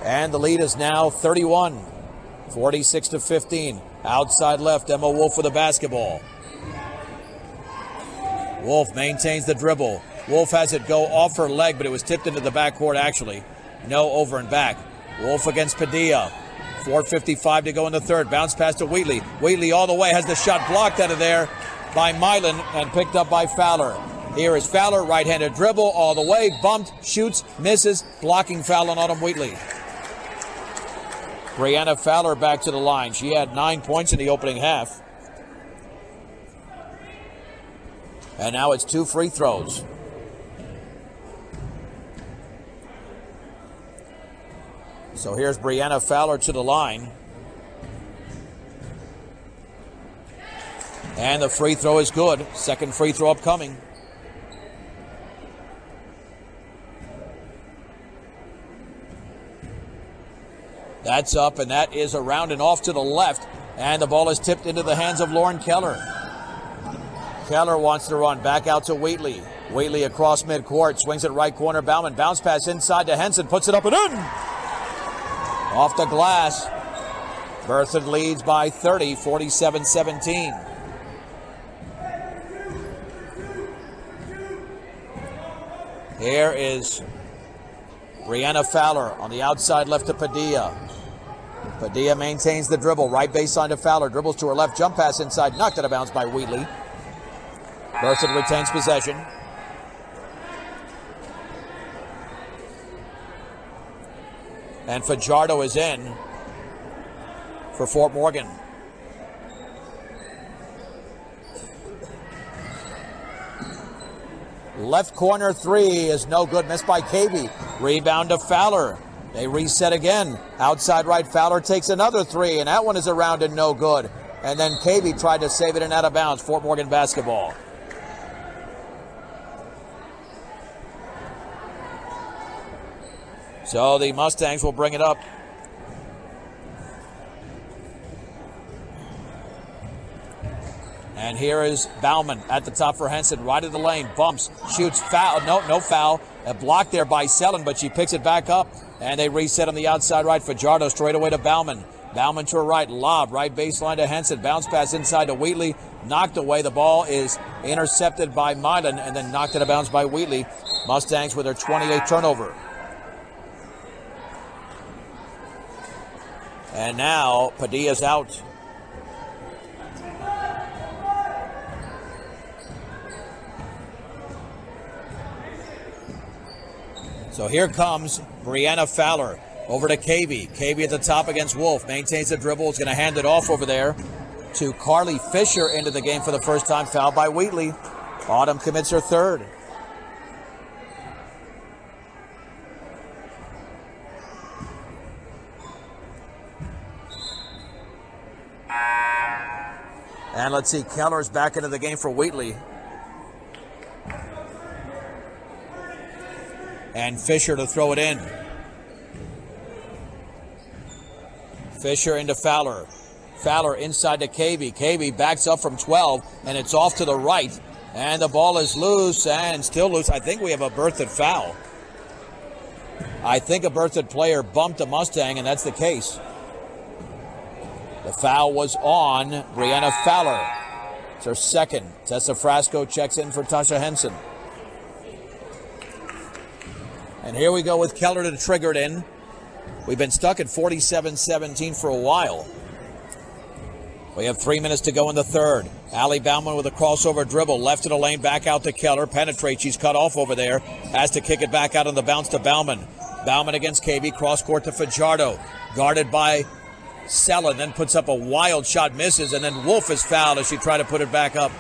And the lead is now 31, 46-15. Outside left, Emma Wolf with the basketball. Wolf maintains the dribble. Wolf has it go off her leg, but it was tipped into the backcourt actually. No over and back. Wolf against Padilla. 4:55 to go in the third. Bounce pass to Wheatley. Wheatley all the way, has the shot blocked out of there by Milan and picked up by Fowler. Here is Fowler, right-handed dribble all the way, bumped, shoots, misses, blocking foul on Autumn Wheatley. Brianna Fowler back to the line. She had 9 points in the opening half. And now it's 2 free throws. So here's Brianna Fowler to the line. And the free throw is good. Second free throw upcoming. That's up, and that is around and off to the left. And the ball is tipped into the hands of Lauren Keller. Keller wants to run back out to Wheatley. Wheatley across midcourt, swings it right corner. Bauman, bounce pass inside to Henson, puts it up and in! Off the glass. Berthoud leads by 30, 47-17. Here is Brianna Fowler on the outside left to Padilla. Padilla maintains the dribble. Right baseline to Fowler. Dribbles to her left. Jump pass inside. Knocked out of bounds by Wheatley. Berthoud retains possession. And Fajardo is in for Fort Morgan. Left corner three is no good. Missed by Cavey. Rebound to Fowler. They reset again. Outside right, Fowler takes another three, and that one is around and no good. And then Cavey tried to save it and out of bounds. Fort Morgan basketball. So the Mustangs will bring it up. And here is Bauman at the top for Henson. Right of the lane. Bumps. Shoots. Foul. No foul. A block there by Sellen, but she picks it back up. And they reset on the outside right. Fajardo straight away to Bauman. Bauman to her right. Lob. Right baseline to Henson. Bounce pass inside to Wheatley. Knocked away. The ball is intercepted by Milan and then knocked out of bounds by Wheatley. Mustangs with their 28th turnover. And now Padilla's out. So here comes Brianna Fowler over to Cavey. Cavey at the top against Wolf. Maintains the dribble. Is going to hand it off over there to Carly Fisher into the game for the first time. Fouled by Wheatley. Autumn commits her third. And let's see, Keller's back into the game for Wheatley. And Fisher to throw it in. Fisher into Fowler. Fowler inside to Cavey. Cavey backs up from 12, and it's off to the right. And the ball is loose and still loose. I think we have a Berthoud foul. I think a Berthoud player bumped a Mustang, and that's the case. The foul was on Brianna Fowler. It's her second. Tessa Frasco checks in for Tasha Henson. And here we go with Keller to trigger it in. We've been stuck at 47-17 for a while. We have 3 minutes to go in the third. Allie Bauman with a crossover dribble. Left of the lane, back out to Keller. Penetrates. She's cut off over there. Has to kick it back out on the bounce to Bauman. Bauman against KB. Cross court to Fajardo. Guarded by Sellen. Then puts up a wild shot. Misses. And then Wolf is fouled as she tried to put it back up.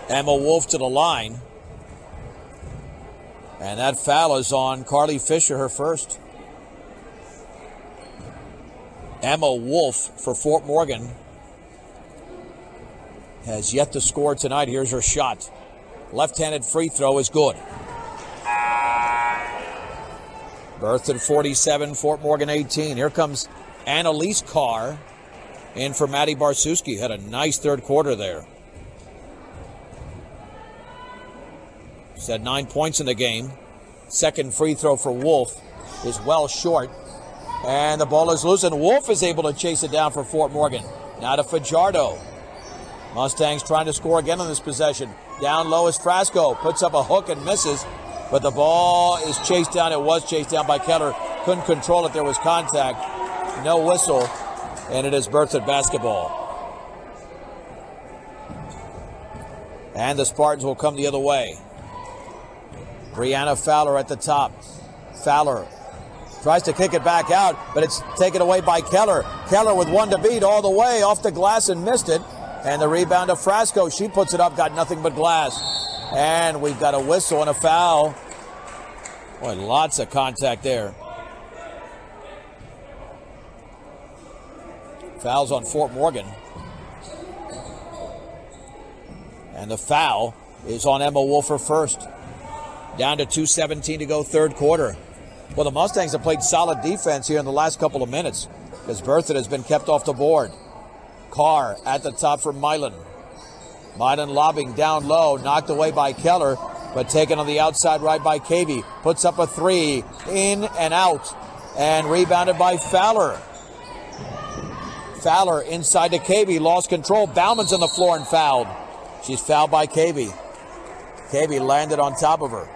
Emma Wolf to the line. And that foul is on Carly Fisher, her first. Emma Wolf for Fort Morgan has yet to score tonight. Here's her shot. Left-handed free throw is good. Berthoud 47, Fort Morgan 18. Here comes Annalise Carr in for Maddie Barsuski. Had a nice third quarter there. She's had 9 points in the game. Second free throw for Wolf is well short. And the ball is loose, and Wolf is able to chase it down for Fort Morgan. Now to Fajardo. Mustangs trying to score again on this possession. Down low is Frasco. Puts up a hook and misses. But the ball is chased down. It was chased down by Keller. Couldn't control it. There was contact. No whistle. And it is Berthoud basketball. And the Spartans will come the other way. Brianna Fowler at the top. Fowler tries to kick it back out, but it's taken away by Keller. Keller with one to beat all the way off the glass and missed it. And the rebound to Frasco. She puts it up, got nothing but glass. And we've got a whistle and a foul. Boy, lots of contact there. Fouls on Fort Morgan. And the foul is on Emma Wolfer first. Down to 2:17 to go, third quarter. Well, the Mustangs have played solid defense here in the last couple of minutes because Berthoud has been kept off the board. Carr at the top for Milan. Milan lobbing down low, knocked away by Keller, but taken on the outside right by Cavey. Puts up a three, in and out, and rebounded by Fowler. Fowler inside to Cavey, lost control. Bauman's on the floor and fouled. She's fouled by Cavey. Cavey landed on top of her.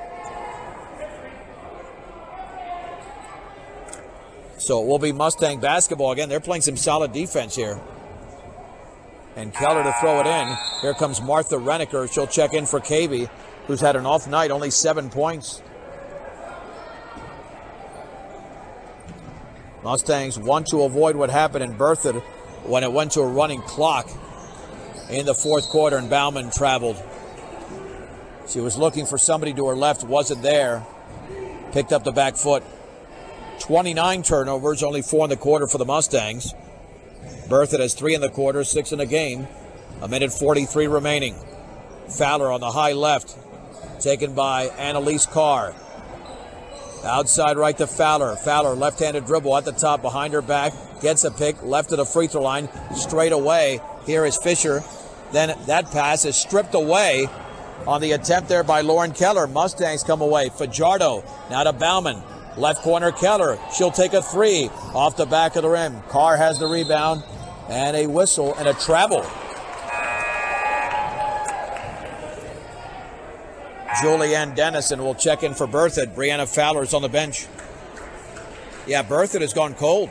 So it will be Mustang basketball again. They're playing some solid defense here. And Keller to throw it in. Here comes Martha Renneker. She'll check in for Cavey, who's had an off night, only 7 points. Mustangs want to avoid what happened in Berthoud when it went to a running clock in the fourth quarter and Bauman traveled. She was looking for somebody to her left, wasn't there. Picked up the back foot. 29 turnovers, only 4 in the quarter for the Mustangs. Berthoud has 3 in the quarter, 6 in the game. 1:43 remaining. Fowler on the high left, taken by Annalise Carr. Outside right to Fowler. Fowler, left-handed dribble at the top, behind her back. Gets a pick, left of the free throw line, straight away. Here is Fisher. Then that pass is stripped away on the attempt there by Lauren Keller. Mustangs come away. Fajardo, now to Bauman. Left corner Keller. She'll take a three off the back of the rim. Carr has the rebound and a whistle and a travel. Julianne Dennison will check in for Berthoud. Brianna Fowler's on the bench. Yeah, Berthoud has gone cold.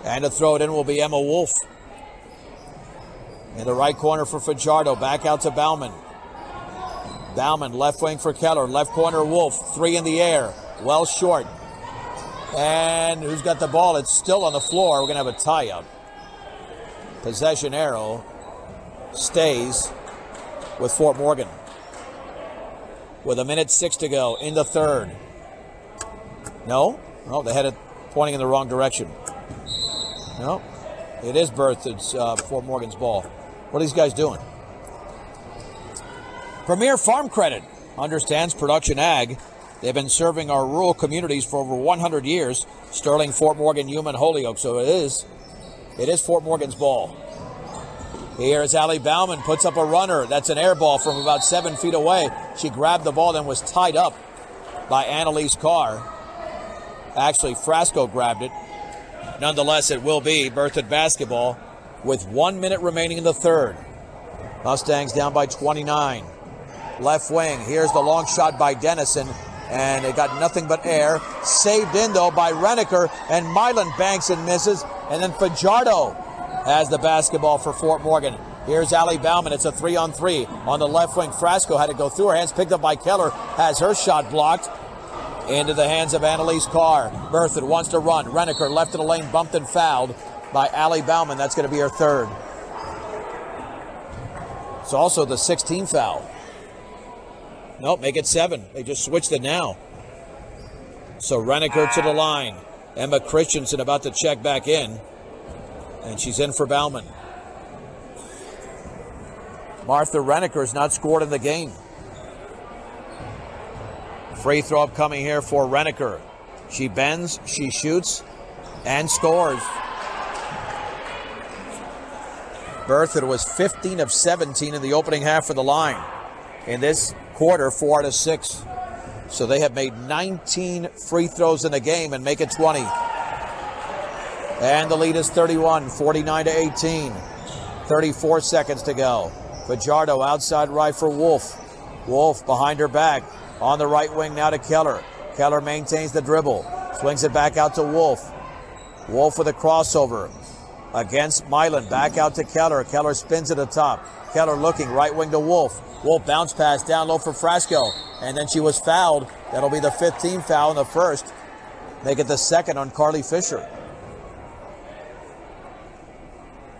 And to throw it in will be Emma Wolf. In the right corner for Fajardo. Back out to Bauman. Bauman, left wing for Keller. Left corner, Wolf. 3 in the air. Well short. And who's got the ball? It's still on the floor. We're going to have a tie-up. Possession arrow stays with Fort Morgan. With 1:06 to go in the third. No, they had it pointing in the wrong direction. No, it is Berthoud's Fort Morgan's ball. What are these guys doing? Premier Farm Credit understands production ag. They've been serving our rural communities for over 100 years. Sterling, Fort Morgan, Human, Holyoke. So it is Fort Morgan's ball. Here's Allie Bauman, puts up a runner. That's an air ball from about 7 feet away. She grabbed the ball, then was tied up by Annalise Carr. Actually, Frasco grabbed it. Nonetheless, it will be Berthoud basketball with 1 minute remaining in the third. Mustangs down by 29. Left wing, here's the long shot by Dennison, and it got nothing but air. Saved in, though, by Reneker, and Milan banks and misses, and then Fajardo has the basketball for Fort Morgan. Here's Allie Bauman. It's a 3-on-3 on the left wing. Frasco had to go through her hands, picked up by Keller, has her shot blocked into the hands of Annalise Carr. Berthoud wants to run. Reneker left of the lane, bumped and fouled by Allie Bauman. That's going to be her third. It's also the 16th foul. Nope, make it 7. They just switched it now. So Reneker to the line. Emma Christensen about to check back in. And she's in for Bauman. Martha Reneker has not scored in the game. Free throw upcoming here for Reneker. She bends, she shoots, and scores. Berthoud was 15 of 17 in the opening half for the line. In this quarter, 4 out of 6. So they have made 19 free throws in the game and make it 20. And the lead is 31, 49 to 18. 34 seconds to go. Fajardo outside right for Wolf. Wolf behind her back. On the right wing now to Keller. Keller maintains the dribble. Swings it back out to Wolf. Wolf with a crossover against Milan. Back out to Keller. Keller spins at the top. Keller looking right wing to Wolf. Wolf bounce pass down low for Frasco. And then she was fouled. That'll be the 15th foul in the first. Make it the second on Carly Fisher.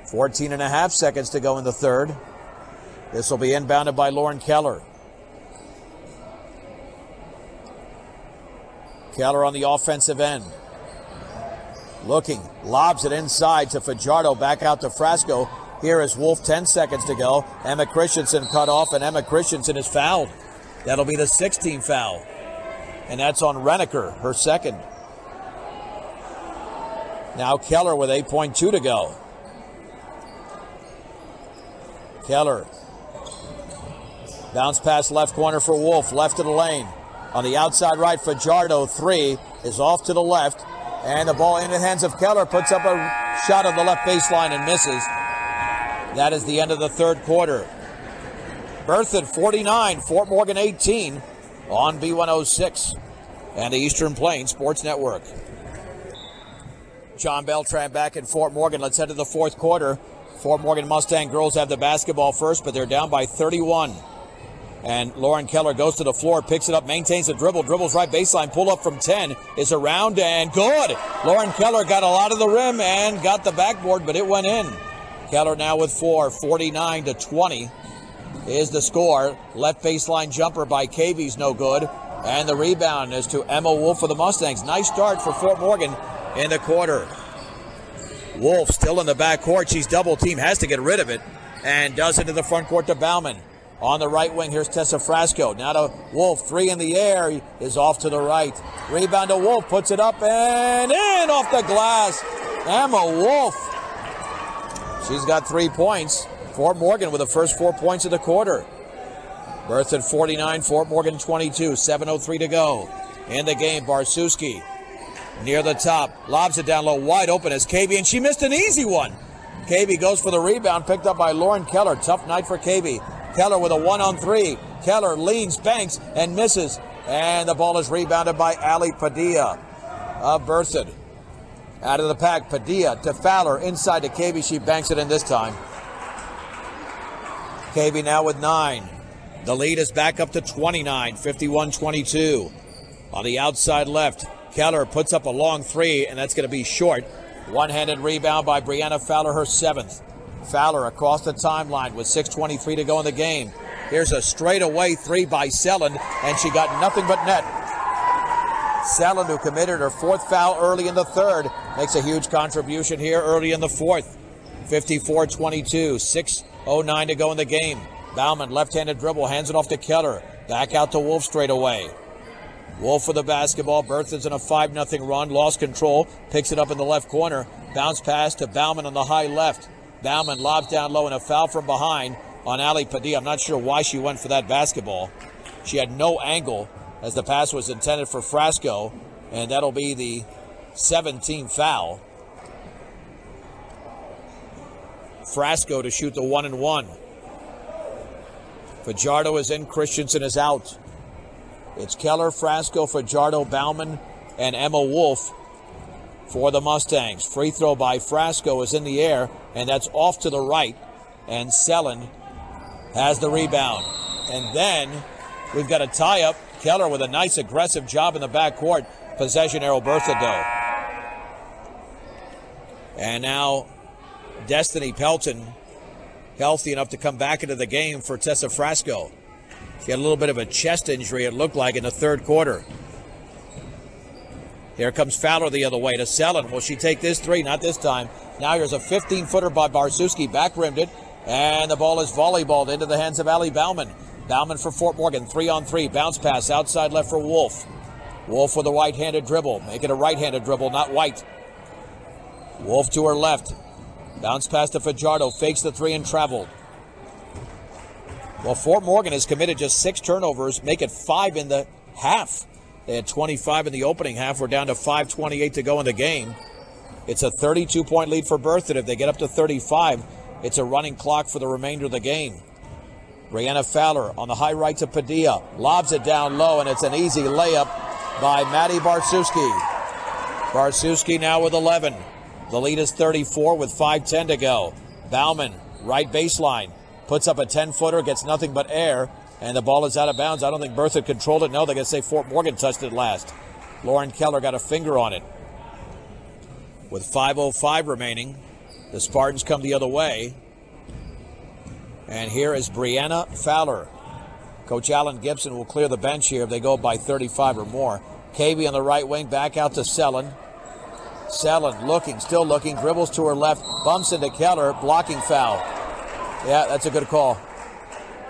14 and a half seconds to go in the third. This will be inbounded by Lauren Keller. Keller on the offensive end. Looking, lobs it inside to Fajardo, back out to Frasco. Here is Wolf, 10 seconds to go. Emma Christensen cut off, and Emma Christensen is fouled. That'll be the 16th foul. And that's on Reneker, her second. Now Keller with 8.2 to go. Keller. Bounce pass left corner for Wolf, left of the lane. On the outside right, Fajardo, 3, is off to the left. And the ball in the hands of Keller, puts up a shot on the left baseline and misses. That is the end of the third quarter. Berthoud 49, Fort Morgan 18 on B106 and the Eastern Plains Sports Network. John Beltran back in Fort Morgan. Let's head to the fourth quarter. Fort Morgan Mustang girls have the basketball first, but they're down by 31. And Lauren Keller goes to the floor, picks it up, maintains the dribble, dribbles right baseline, pull up from 10, is around and good. Lauren Keller got a lot of the rim and got the backboard, but it went in. Keller now with 4, 49 to 20 is the score. Left baseline jumper by Cavy's no good. And the rebound is to Emma Wolf for the Mustangs. Nice start for Fort Morgan in the quarter. Wolf still in the backcourt. She's double teamed, has to get rid of it, and does it to the front court to Bauman. On the right wing, here's Tessa Frasco. Now to Wolf, 3 in the air, he is off to the right. Rebound to Wolf, puts it up and in off the glass. Emma Wolf. She's got 3 points. Fort Morgan with the first 4 points of the quarter. Berthoud 49, Fort Morgan 22, 7:03 to go. In the game, Barsuski near the top, lobs it down low, wide open as Cavey, and she missed an easy one. Cavey goes for the rebound, picked up by Lauren Keller. Tough night for Cavey. Keller with a 1-on-3. Keller leans, banks, and misses. And the ball is rebounded by Ali Padilla of Berthoud. Out of the pack, Padilla to Fowler, inside to Cavey. She banks it in this time. Cavey now with 9. The lead is back up to 29, 51-22. On the outside left, Keller puts up a long 3, and that's going to be short. One-handed rebound by Brianna Fowler, her 7th. Fowler across the timeline with 6:23 to go in the game. Here's a straightaway 3 by Selland, and she got nothing but net. Selland, who committed her 4th foul early in the third, makes a huge contribution here early in the fourth. 54-22, 6:09 to go in the game. Bauman, left-handed dribble, hands it off to Keller. Back out to Wolf straight away. Wolf for the basketball. Berthoud's in a 5-0 run. Lost control. Picks it up in the left corner. Bounce pass to Bauman on the high left. Bauman lobs down low and a foul from behind on Ali Padilla. I'm not sure why she went for that basketball. She had no angle as the pass was intended for Frasco, and that'll be the 17th foul. Frasco to shoot the 1-and-1. Fajardo is in, Christensen is out. It's Keller, Frasco, Fajardo, Bauman, and Emma Wolf for the Mustangs. Free throw by Frasco is in the air, and that's off to the right. And Selland has the rebound. And then we've got a tie-up. Keller with a nice aggressive job in the backcourt. Possession arrow, Berthoud though. And now Destiny Pelton healthy enough to come back into the game for Tessa Frasco. She had a little bit of a chest injury, it looked like, in the third quarter. Here comes Fowler the other way to Selland. Will she take this three? Not this time. Now here's a 15-footer by Barszewski. Back-rimmed it. And the ball is volleyballed into the hands of Ali Bauman. Bauman for Fort Morgan. 3-on-3. Bounce pass outside left for Wolf. Wolf with a right-handed dribble. Make it a right-handed dribble, not White. Wolf to her left. Bounce pass to Fajardo. Fakes the three and traveled. Well, Fort Morgan has committed just 6 turnovers. Make it 5 in the half. They had 25 in the opening half. We're down to 5:28 to go in the game. It's a 32-point lead for Berthoud. If they get up to 35, it's a running clock for the remainder of the game. Brianna Fowler on the high right to Padilla. Lobs it down low, and it's an easy layup by Maddie Barszewski. Barszewski now with 11. The lead is 34 with 5:10 to go. Bauman, right baseline. Puts up a 10-footer, gets nothing but air, and the ball is out of bounds. I don't think Berthoud controlled it. No, they're going to say Fort Morgan touched it last. Lauren Keller got a finger on it. With 5:05 remaining, the Spartans come the other way. And here is Brianna Fowler. Coach Alan Gibson will clear the bench here if they go by 35 or more. Cavey on the right wing, back out to Selland. Selland looking, still looking, dribbles to her left, bumps into Keller, blocking foul. Yeah, that's a good call.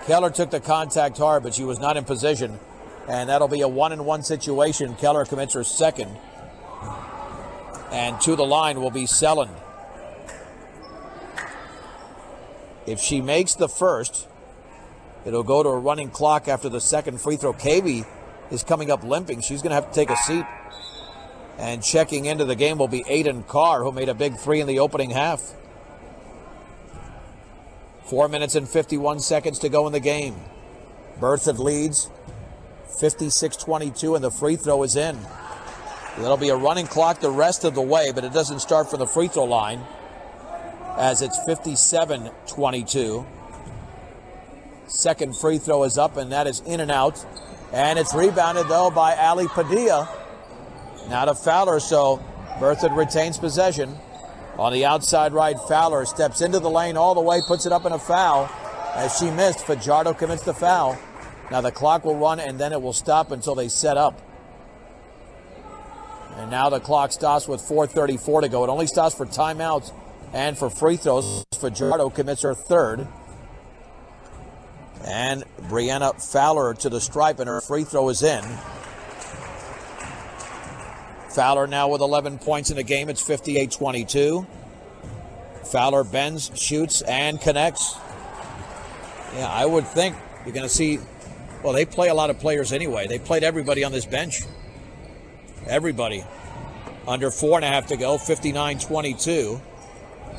Keller took the contact hard, but she was not in position. And that'll be a 1-and-1 situation. Keller commits her second. And to the line will be Selland. If she makes the first, it'll go to a running clock after the second free throw. Cavey is coming up limping. She's going to have to take a seat. And checking into the game will be Aiden Carr, who made a big three in the opening half. 4 minutes and 51 seconds to go in the game. Berthoud leads 56-22, and the free throw is in. That'll be a running clock the rest of the way, but it doesn't start from the free throw line, as it's 57-22. Second free throw is up, and that is in and out. And it's rebounded, though, by Ali Padilla. Now to Fowler, so Berthoud retains possession. On the outside right, Fowler steps into the lane all the way, puts it up in a foul. As she missed, Fajardo commits the foul. Now the clock will run, and then it will stop until they set up. And now the clock stops with 4:34 to go. It only stops for timeouts and for free throws. Fajardo commits her third. And Brianna Fowler to the stripe, and her free throw is in. Fowler now with 11 points in the game. It's 58-22. Fowler bends, shoots, and connects. Yeah, I would think you're going to see, well, they play a lot of players anyway. They played everybody on this bench. Everybody. Under 4.5 to go, 59-22.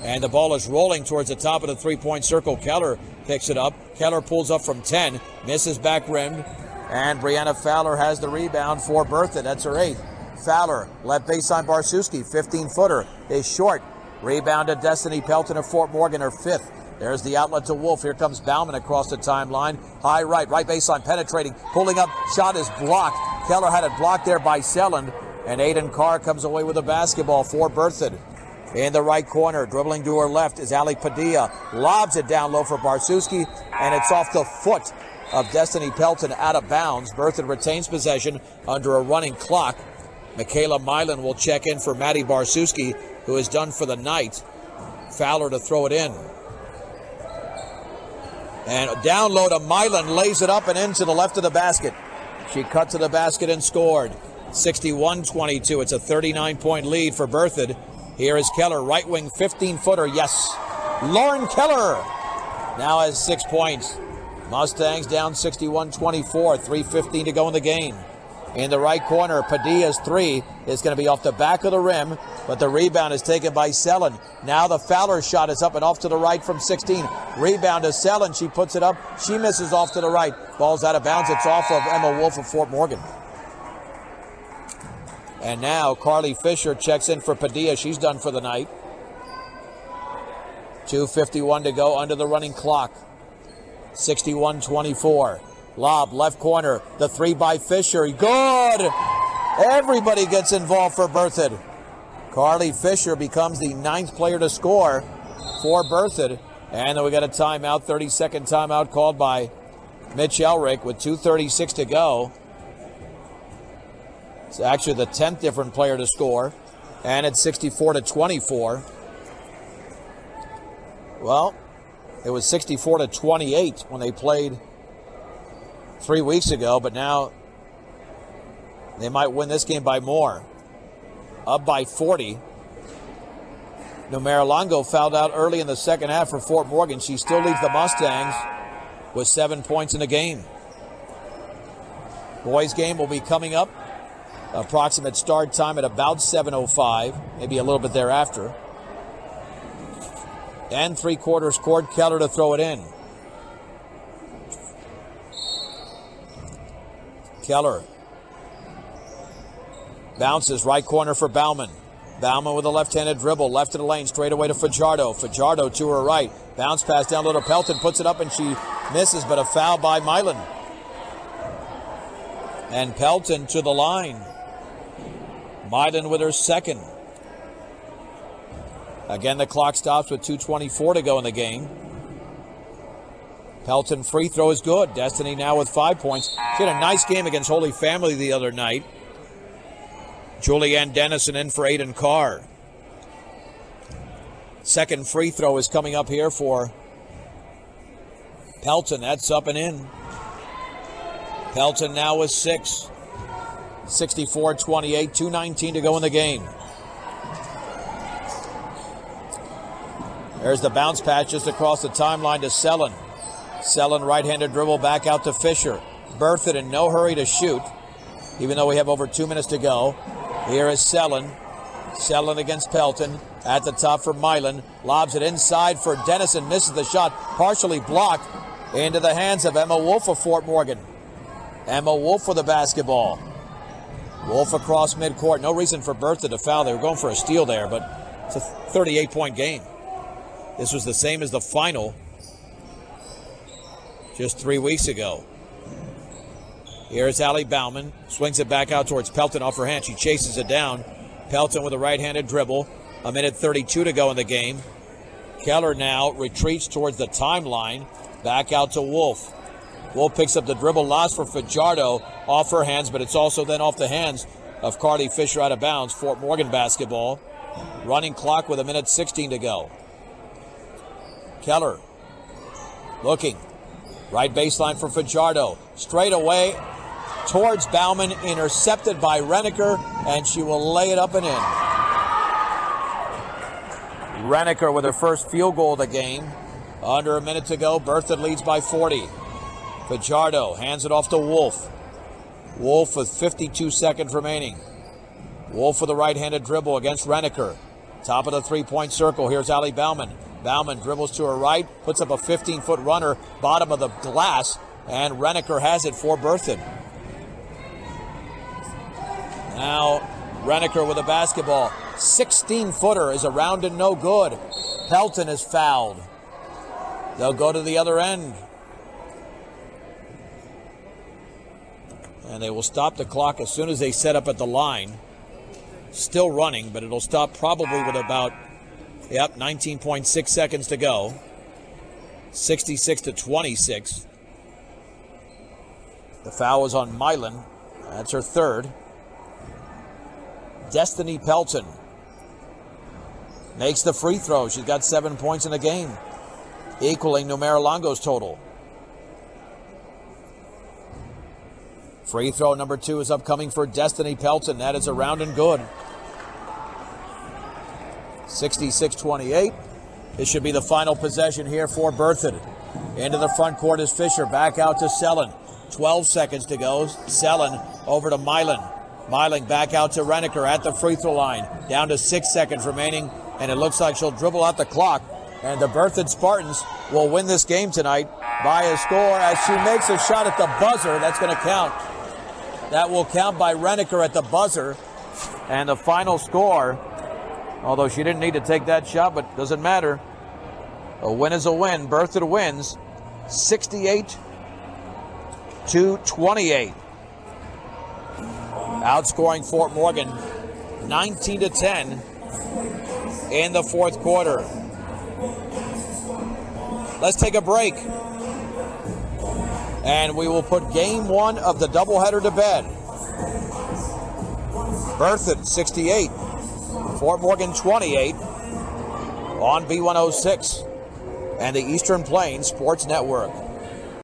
And the ball is rolling towards the top of the three-point circle. Keller picks it up. Keller pulls up from 10, misses back rim, and Brianna Fowler has the rebound for Berthoud. That's her 8th. Fowler, left baseline Barszewski, 15-footer is short. Rebound to Destiny Pelton of Fort Morgan, her 5th. There's the outlet to Wolf. Here comes Bauman across the timeline. High right baseline, penetrating, pulling up. Shot is blocked. Keller had it blocked there by Selland. And Aiden Carr comes away with the basketball for Berthoud. In the right corner, dribbling to her left is Ali Padilla. Lobs it down low for Barszewski, and it's off the foot of Destiny Pelton out of bounds. Berthoud retains possession under a running clock. Michaela Milan will check in for Maddie Barszewski, who is done for the night. Fowler to throw it in. And down low to Milan, lays it up and into the left of the basket. She cut to the basket and scored. 61-22. It's a 39-point lead for Berthoud. Here is Keller, right wing 15-footer. Yes. Lauren Keller now has 6 points. Mustangs down 61-24, 3:15 to go in the game. In the right corner, Padilla's three is going to be off the back of the rim, but the rebound is taken by Sellen. Now the Fowler shot is up and off to the right from 16. Rebound to Sellen. She puts it up. She misses off to the right. Ball's out of bounds. It's off of Emma Wolf of Fort Morgan. And now Carly Fisher checks in for Padilla. She's done for the night. 2:51 to go under the running clock. 61-24. Lob, left corner. The three by Fisher. Good! Everybody gets involved for Berthoud. Carly Fisher becomes the 9th player to score for Berthoud. And then we got a timeout, 30-second timeout called by Mitch Elrick with 2:36 to go. It's actually the 10th different player to score. And it's 64-24. Well, it was 64-28 when they played 3 weeks ago, but now they might win this game by more. Up by 40. Numerolongo fouled out early in the second half for Fort Morgan. She still leads the Mustangs with 7 points in the game. Boys game will be coming up. Approximate start time at about 7:05, maybe a little bit thereafter. And 3/4 court, Keller to throw it in. Keller bounces right corner for Bauman. Bauman with a left-handed dribble, left of the lane, straight away to Fajardo. Fajardo to her right. Bounce pass down low to Pelton, puts it up and she misses, but a foul by Milan. And Pelton to the line. Milan with her second. Again, the clock stops with 2:24 to go in the game. Pelton free throw is good. Destiny now with 5 points. She had a nice game against Holy Family the other night. Julianne Dennison in for Aiden Carr. Second free throw is coming up here for Pelton. That's up and in. Pelton now with 6. 64-28, 2:19 to go in the game. There's the bounce pass just across the timeline to Sellen. Sellen right-handed dribble back out to Fisher. Berthoud in no hurry to shoot, even though we have over 2 minutes to go. Here is Sellen. Sellen against Pelton. At the top for Milan. Lobs it inside for Dennison. Misses the shot. Partially blocked into the hands of Emma Wolf of Fort Morgan. Emma Wolf for the basketball. Wolf across midcourt. No reason for Berthoud to foul. They were going for a steal there, but it's a 38-point game. This was the same as the final just 3 weeks ago. Here's Allie Bauman. Swings it back out towards Pelton off her hand. She chases it down. Pelton with a right-handed dribble. 1:32 to go in the game. Keller now retreats towards the timeline. Back out to Wolf. Wolf picks up the dribble. Lost for Fajardo off her hands, but it's also then off the hands of Carly Fisher out of bounds. Fort Morgan basketball. Running clock with 1:16 to go. Keller looking. Right baseline for Fajardo. Straight away towards Bauman. Intercepted by Renneker, and she will lay it up and in. Renneker with her first field goal of the game. Under a minute to go. Berthoud leads by 40. Fajardo hands it off to Wolf. Wolf with 52 seconds remaining. Wolf with a right-handed dribble against Renneker. Top of the three-point circle. Here's Allie Bauman. Bauman dribbles to her right, puts up a 15-foot runner, bottom of the glass, and Renneker has it for Berthoud. Now, Renneker with a basketball. 16-footer is around and no good. Pelton is fouled. They'll go to the other end. And they will stop the clock as soon as they set up at the line. Still running, but it'll stop probably with about 19.6 seconds to go. 66-26. The foul was on Milan. That's her third. Destiny Pelton makes the free throw. She's got 7 points in the game, equaling Numerolongo's total. Free throw number 2 is upcoming for Destiny Pelton. That is around and good. 66-28. This should be the final possession here for Berthoud. Into the front court is Fisher. Back out to Selin. 12 seconds to go. Selin over to Milan. Milan back out to Renneker at the free throw line. Down to 6 seconds remaining, and it looks like she'll dribble out the clock. And the Berthoud Spartans will win this game tonight by a score as she makes a shot at the buzzer. That's going to count. That will count by Renneker at the buzzer. And the final score, although she didn't need to take that shot, but doesn't matter. A win is a win. Berthoud wins 68-28. Outscoring Fort Morgan 19-10 in the fourth quarter. Let's take a break. And we will put game one of the doubleheader to bed. Berthoud 68, Fort Morgan 28 on B106 and the Eastern Plains Sports Network.